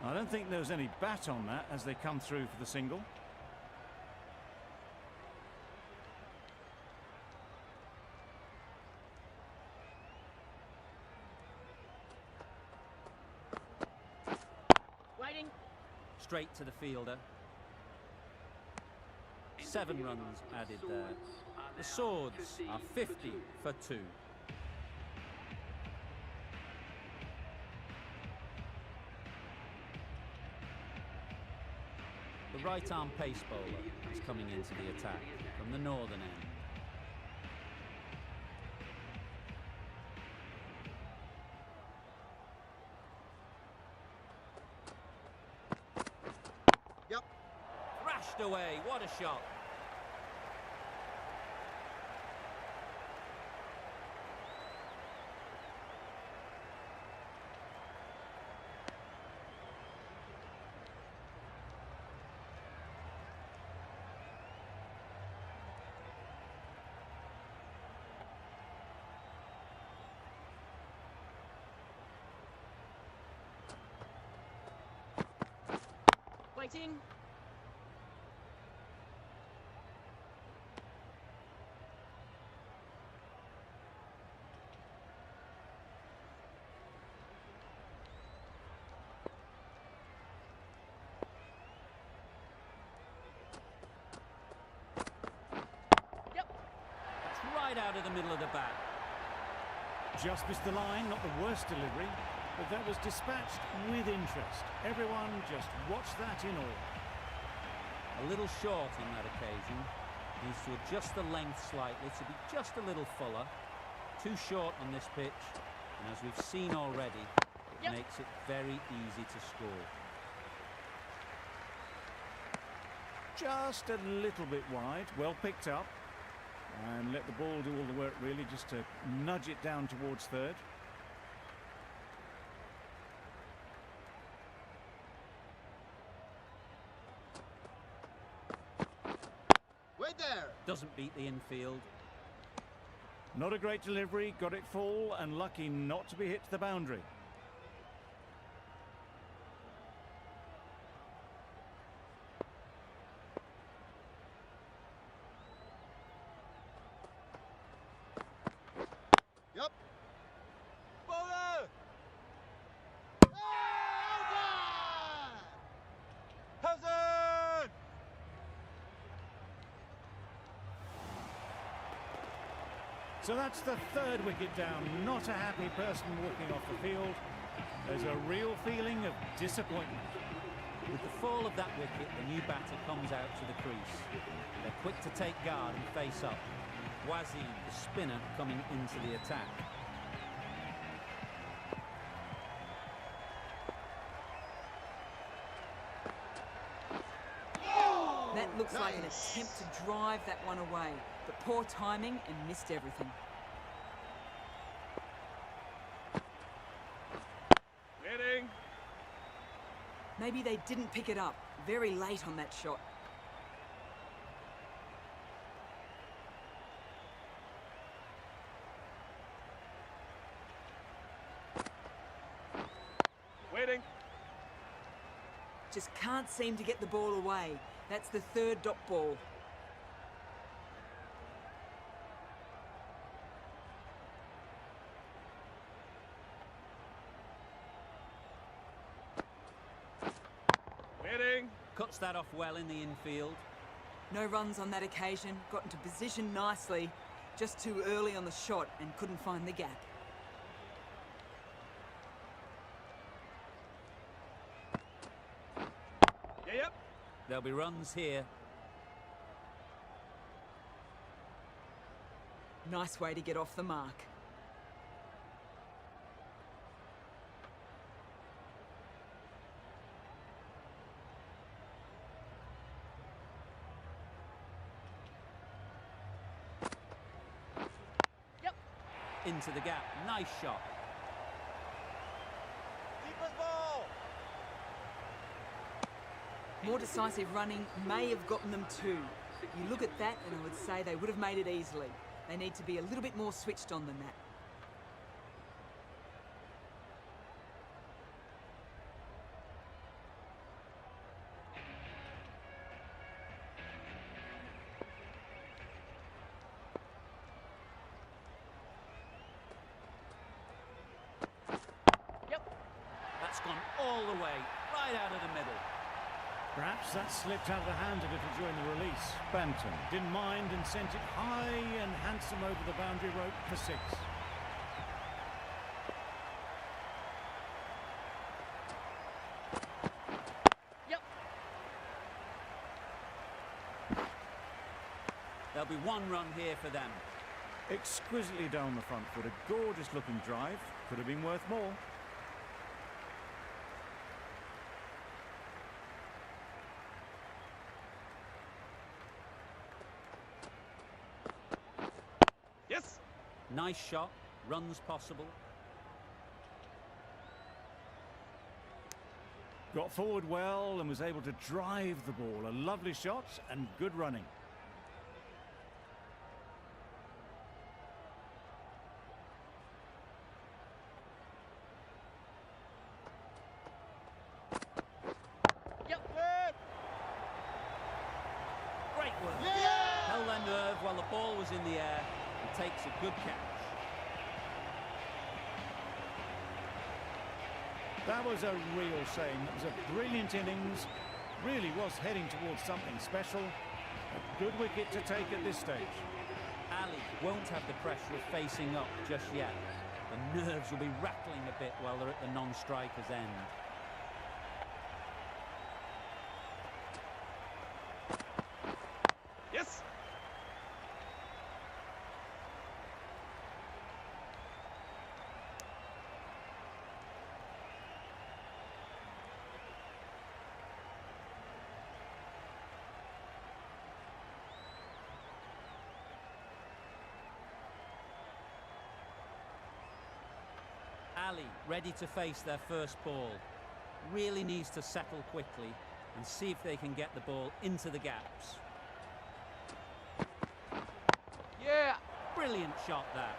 I don't think there was any bat on that as they come through for the single. Waiting. Straight to the fielder. 7 runs added there. The Swords are 50 for 2. The right-arm pace bowler is coming into the attack from the northern end. Yep. Thrashed away, what a shot! Waiting. Yep. That's right out of the middle of the bat. Just missed the line, not the worst delivery, but that was dispatched with interest. Everyone just watched that in awe. A little short on that occasion. Needs to adjust the length slightly to be just a little fuller. Too short on this pitch, and as we've seen already, it makes it very easy to score. Just a little bit wide, well picked up. And let the ball do all the work really, just to nudge it down towards third. Wait there. Doesn't beat the infield. Not a great delivery, got it full and lucky not to be hit to the boundary. Yep. Bowler. Hazard. So that's the 3rd wicket down. Not a happy person walking off the field. There's a real feeling of disappointment. With the fall of that wicket, the new batter comes out to the crease. They're quick to take guard and face up. Wazim, the spinner, coming into the attack. That looks like an Nice. attempt to drive that one away, but poor timing and missed everything. Hitting. Maybe they didn't pick it up. Very late on that shot. Waiting. Just can't seem to get the ball away. That's the 3rd dot ball. Cuts that off well in the infield. No runs on that occasion, got into position nicely, just too early on the shot and couldn't find the gap. Yep. There'll be runs here. Nice way to get off the mark. Into the gap. Nice shot. Keeper's ball. More decisive running may have gotten them too. You look at that and I would say they would have made it easily. They need to be a little bit more switched on than that. That's gone all the way, right out of the middle. Perhaps that slipped out of the hand a little during the release. Banton didn't mind and sent it high and handsome over the boundary rope for 6. There'll be 1 run here for them. Exquisitely down the front foot, a gorgeous looking drive. Could have been worth more. Yes. Nice shot. Runs possible. Got forward well and was able to drive the ball. A lovely shot and good running. Great work. Yeah. Held their nerve while the ball was in the air and takes a good catch. That was a real shame. It was a brilliant innings. Really was heading towards something special. A good wicket to take at this stage. Ali won't have the pressure of facing up just yet. The nerves will be rattling a bit while they're at the non-striker's end. Yes. Ali ready to face their first ball. Really needs to settle quickly and see if they can get the ball into the gaps. Yeah. Brilliant shot that.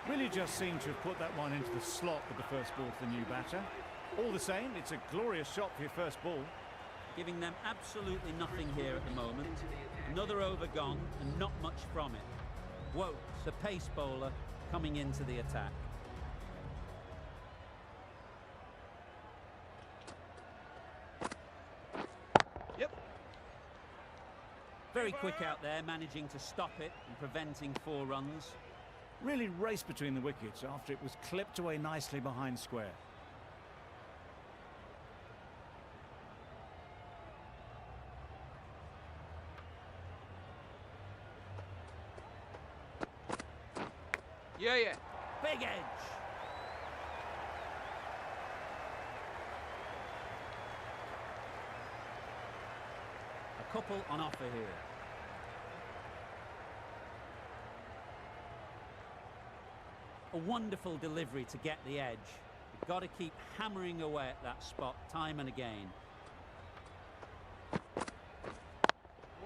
Really just seemed to have put that one into the slot with the first ball for the new batter. All the same, it's a glorious shot for your first ball. Giving them absolutely nothing here at the moment. Another over gone and not much from it. Whoa, the pace bowler coming into the attack. Yep. Very quick out there, managing to stop it and preventing 4 runs. Really raced between the wickets after it was clipped away nicely behind square. Yeah, yeah. Big edge. A couple on offer here. A wonderful delivery to get the edge. You've got to keep hammering away at that spot time and again.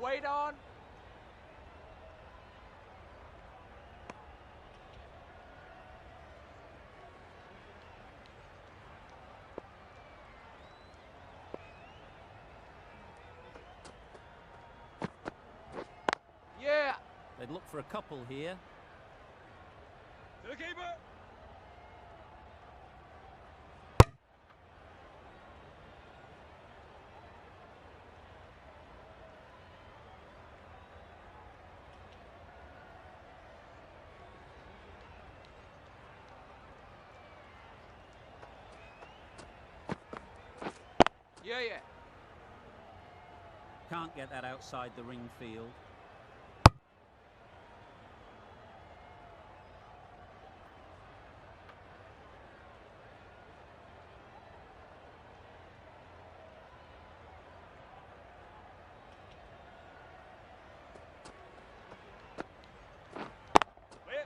Wait on. Yeah. They'd look for a couple here. To the keeper. Yeah, yeah. Can't get that outside the ring field.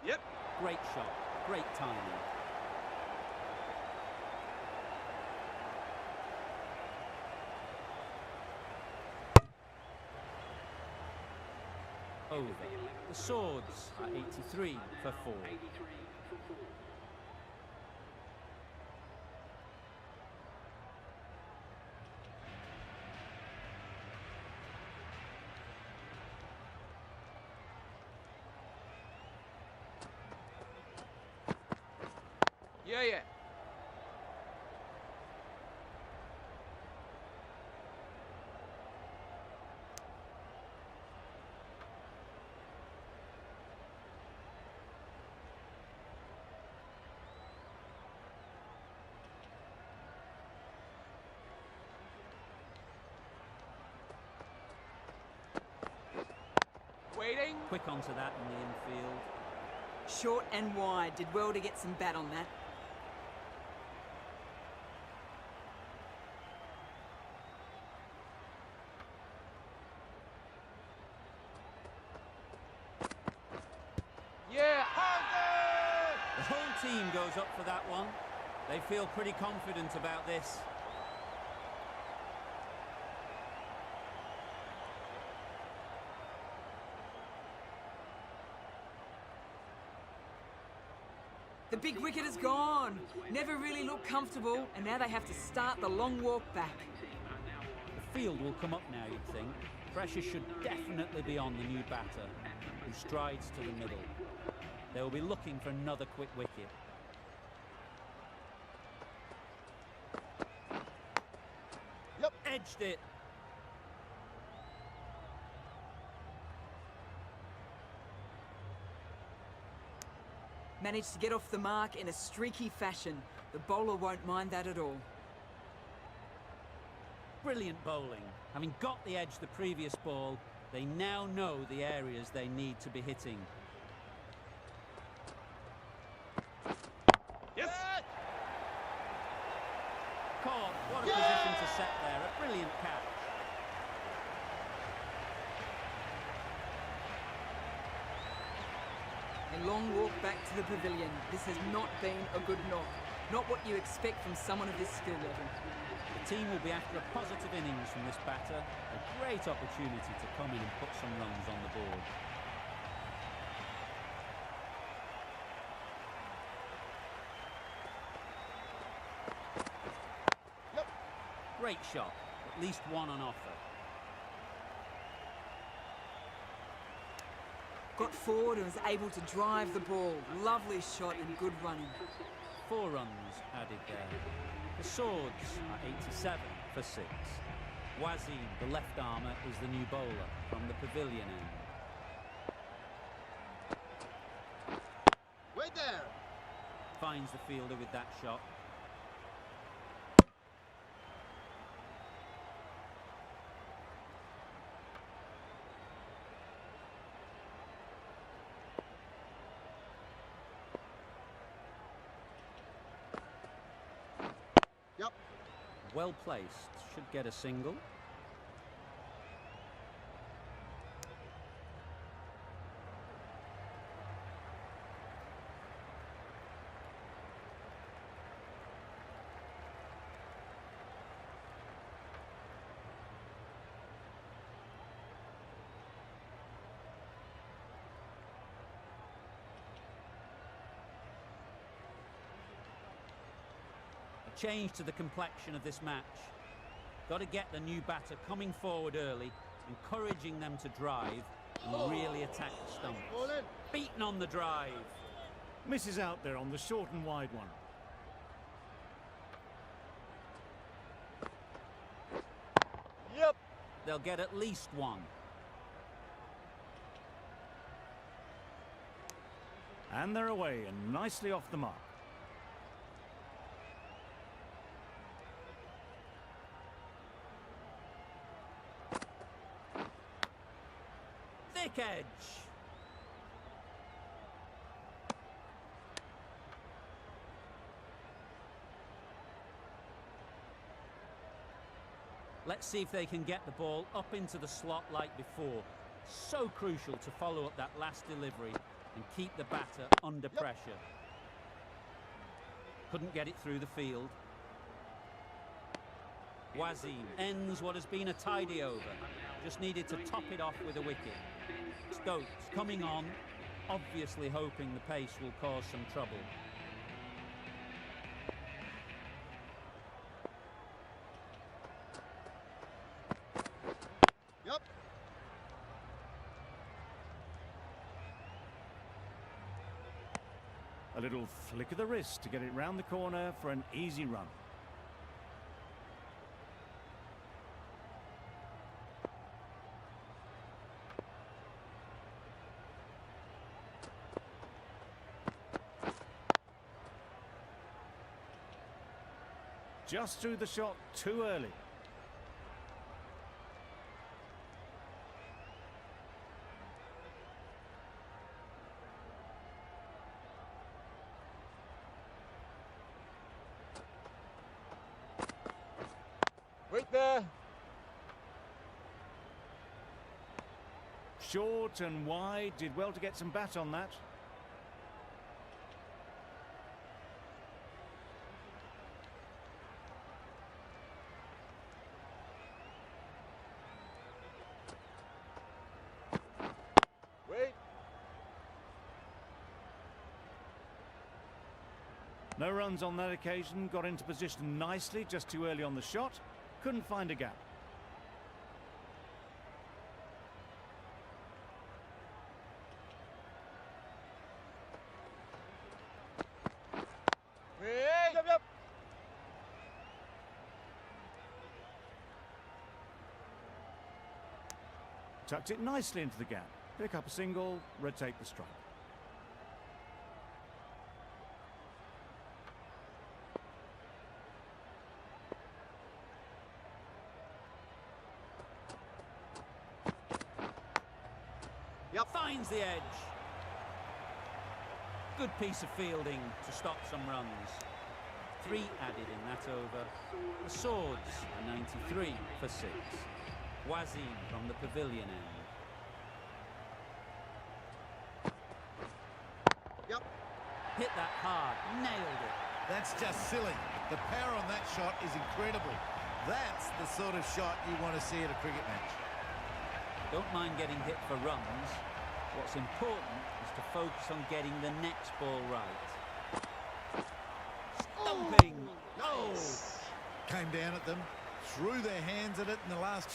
Yep. Great shot, great timing. Over. The Swords are 83 for 4. Yeah, yeah. Waiting. Quick onto that in the infield. Short and wide. Did well to get some bat on that. Yeah. The whole team goes up for that one. They feel pretty confident about this. The big wicket is gone. Never really looked comfortable, and now they have to start the long walk back. The field will come up now, you'd think. Pressure should definitely be on the new batter, who strides to the middle. They will be looking for another quick wicket. Yep. Edged it. Managed to get off the mark in a streaky fashion. The bowler won't mind that at all. Brilliant bowling. Having got the edge the previous ball, they now know the areas they need to be hitting. Yes. Caught. What a position to set there. A brilliant catch. A long walk back to the pavilion. This has not been a good knock. Not what you expect from someone of this skill level. The team will be after a positive innings from this batter. A great opportunity to come in and put some runs on the board. Yep. Great shot. At least one on offer. Got forward and was able to drive the ball. Lovely shot and good running. 4 runs added there. The Swords are 87 for 6. Wazim, the left armour, is the new bowler from the pavilion end. Wait there. Finds the fielder with that shot. Yep. Well placed. Should get a single. Change to the complexion of this match. Got to get the new batter coming forward early, encouraging them to drive and really attack the stumps. Beaten on the drive. Misses out there on the short and wide one. Yep. They'll get at least one. And they're away and nicely off the mark. edge. Let's see if they can get the ball up into the slot like before. So crucial to follow up that last delivery and keep the batter under pressure. Couldn't get it through the field. Wazim ends what has been a tidy over. Just needed to top it off with a wicket. Stokes coming on, obviously hoping the pace will cause some trouble. Yep. A little flick of the wrist to get it round the corner for an easy run. Just threw the shot too early. Wait there. Short and wide, did well to get some bat on that. Wait. No runs on that occasion, got into position nicely, just too early on the shot. Couldn't find a gap. Wait. Yep, yep. Tucked it nicely into the gap. Pick up a single, rotate the strike. Yep. Finds the edge. Good piece of fielding to stop some runs. 3 added in that over. The Swords are 93 for 6. Wazim from the pavilion end. Yep. Hit that hard, nailed it. That's just silly. The power on that shot is incredible. That's the sort of shot you want to see at a cricket match. Don't mind getting hit for runs. What's important is to focus on getting the next ball right. Stumping! Oh! Came down at them, threw their hands at it in the last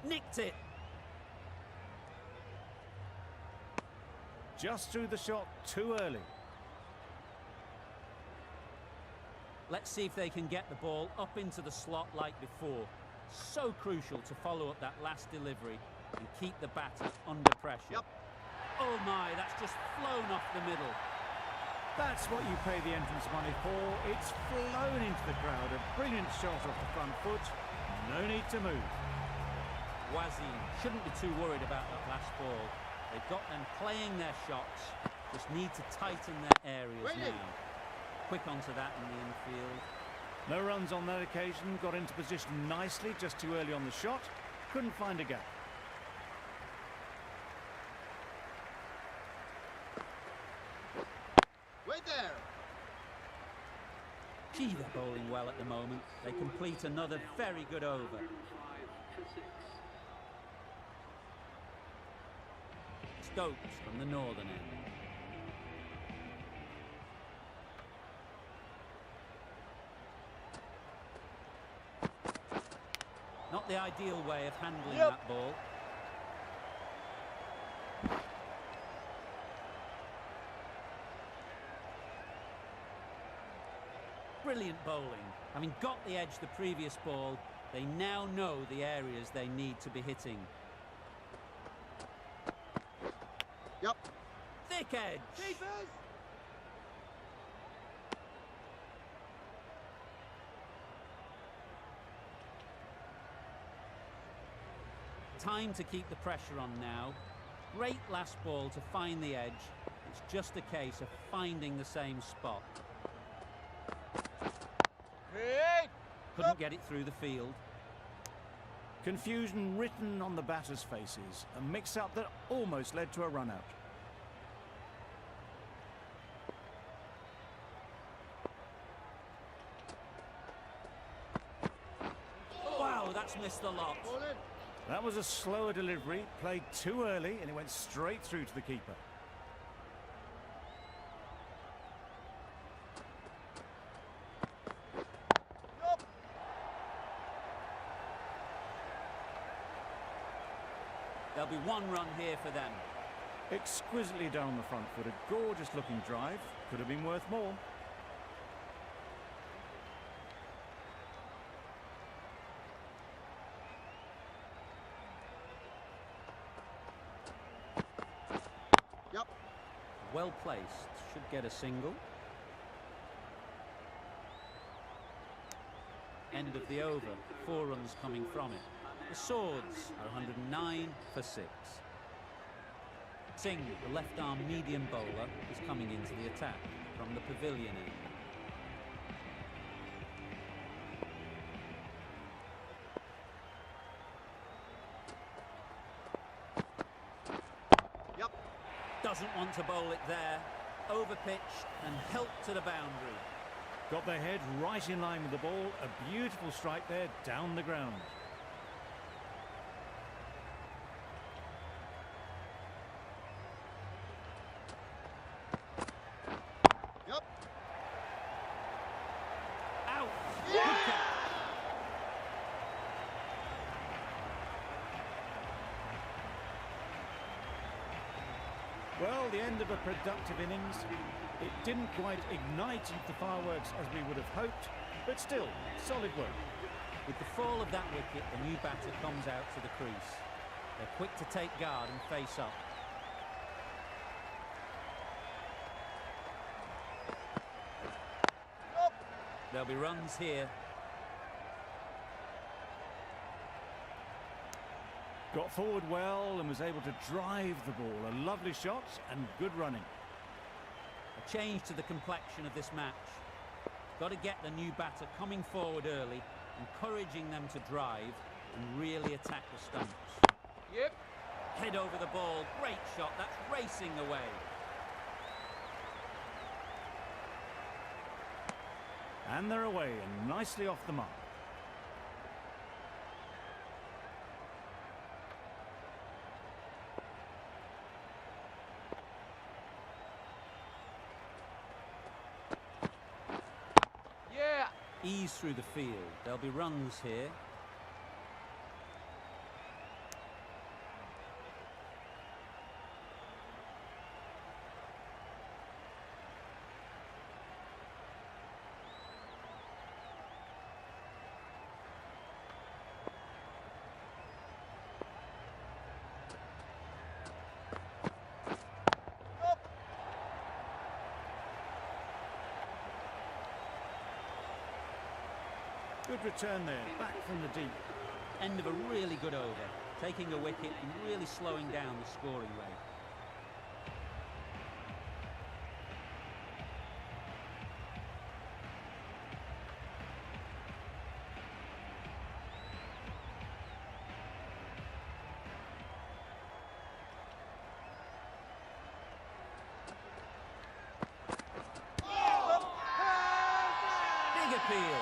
Nicked it. Just threw the shot too early. Let's see if they can get the ball up into the slot like before. So crucial to follow up that last delivery and keep the batter under pressure. Yep. Oh my, that's just flown off the middle. That's what you pay the entrance money for. It's flown into the crowd. A brilliant shot off the front foot. No need to move. Wazzy shouldn't be too worried about that last ball. They've got them playing their shots. Just need to tighten their areas now. Quick onto that in the infield. No runs on that occasion. Got into position nicely, just too early on the shot. Couldn't find a gap. Wait there. Gee, they're bowling well at the moment. They complete another very good over. Stokes from the northern end. Not the ideal way of handling that ball. Brilliant bowling. Having got the edge the previous ball, they now know the areas they need to be hitting. Yep. Thick edge. Keepers. Time to keep the pressure on now. Great last ball to find the edge. It's just a case of finding the same spot. Hey. Couldn't get it through the field. Confusion written on the batters' faces. A mix-up that almost led to a run-out. Wow, that's missed the lot. Ball in. That was a slower delivery, played too early, and it went straight through to the keeper. Yup. There'll be one run here for them. Exquisitely done on the front foot. A gorgeous-looking drive. Could have been worth more. Yep. Well placed. Should get a single. End of the over. 4 runs coming from it. The Swords are 109 for 6. Singh, the left-arm medium bowler, is coming into the attack from the pavilion end. Yep. Doesn't want to bowl it there. Overpitched and helped to the boundary. Got their head right in line with the ball. A beautiful strike there, down the ground. Yep. Out! Yeah! Good catch. Well, the end of a productive innings. It didn't quite ignite the fireworks as we would have hoped, but still, solid work. With the fall of that wicket, the new batter comes out to the crease. They're quick to take guard and face up. Yup. There'll be runs here. Got forward well and was able to drive the ball. A lovely shot and good running. A change to the complexion of this match. Got to get the new batter coming forward early, encouraging them to drive and really attack the stumps. Yep. Head over the ball, great shot, that's racing away. And they're away and nicely off the mark. Yeah. Ease through the field. There'll be runs here. Good return there, back from the deep. End of a really good over, taking a wicket and really slowing down the scoring rate. Big appeal.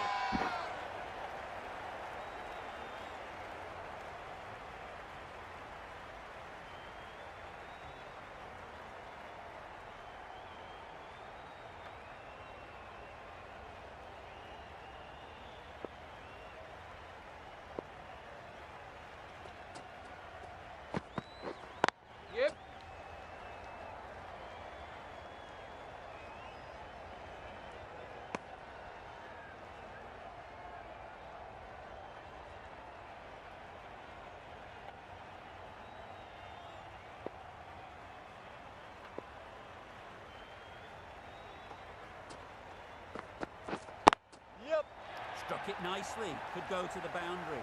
Yep. Yep. Struck it nicely, could go to the boundary.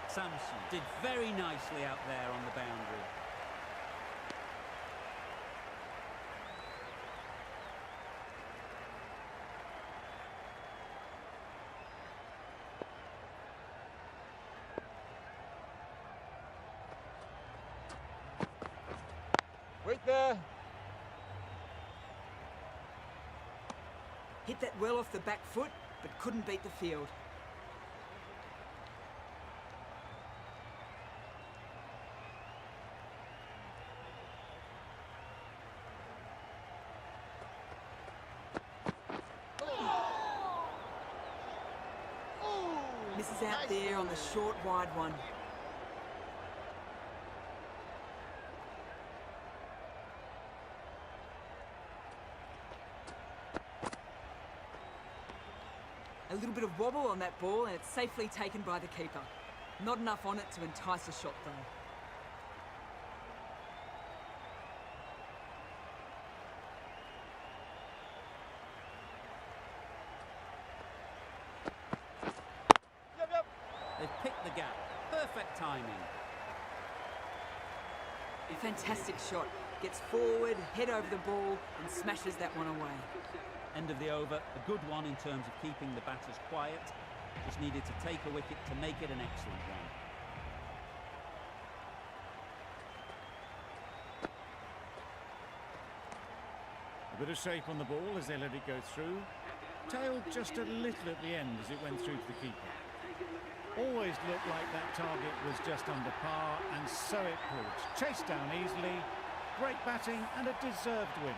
Samson did very nicely out there on the boundary. Wait there. Hit that well off the back foot, but couldn't beat the field. Misses out there on the short, wide one. A little bit of wobble on that ball and it's safely taken by the keeper. Not enough on it to entice a shot though. Yep, yep. They've picked the gap. Perfect timing. Fantastic shot. Gets forward, head over the ball and smashes that one away. End of the over, a good one in terms of keeping the batters quiet. Just needed to take a wicket to make it an excellent one. A bit of shape on the ball as they let it go through. Tailed just a little at the end as it went through to the keeper. Always looked like that target was just under par, and so it proved. Chased down easily, great batting and a deserved win.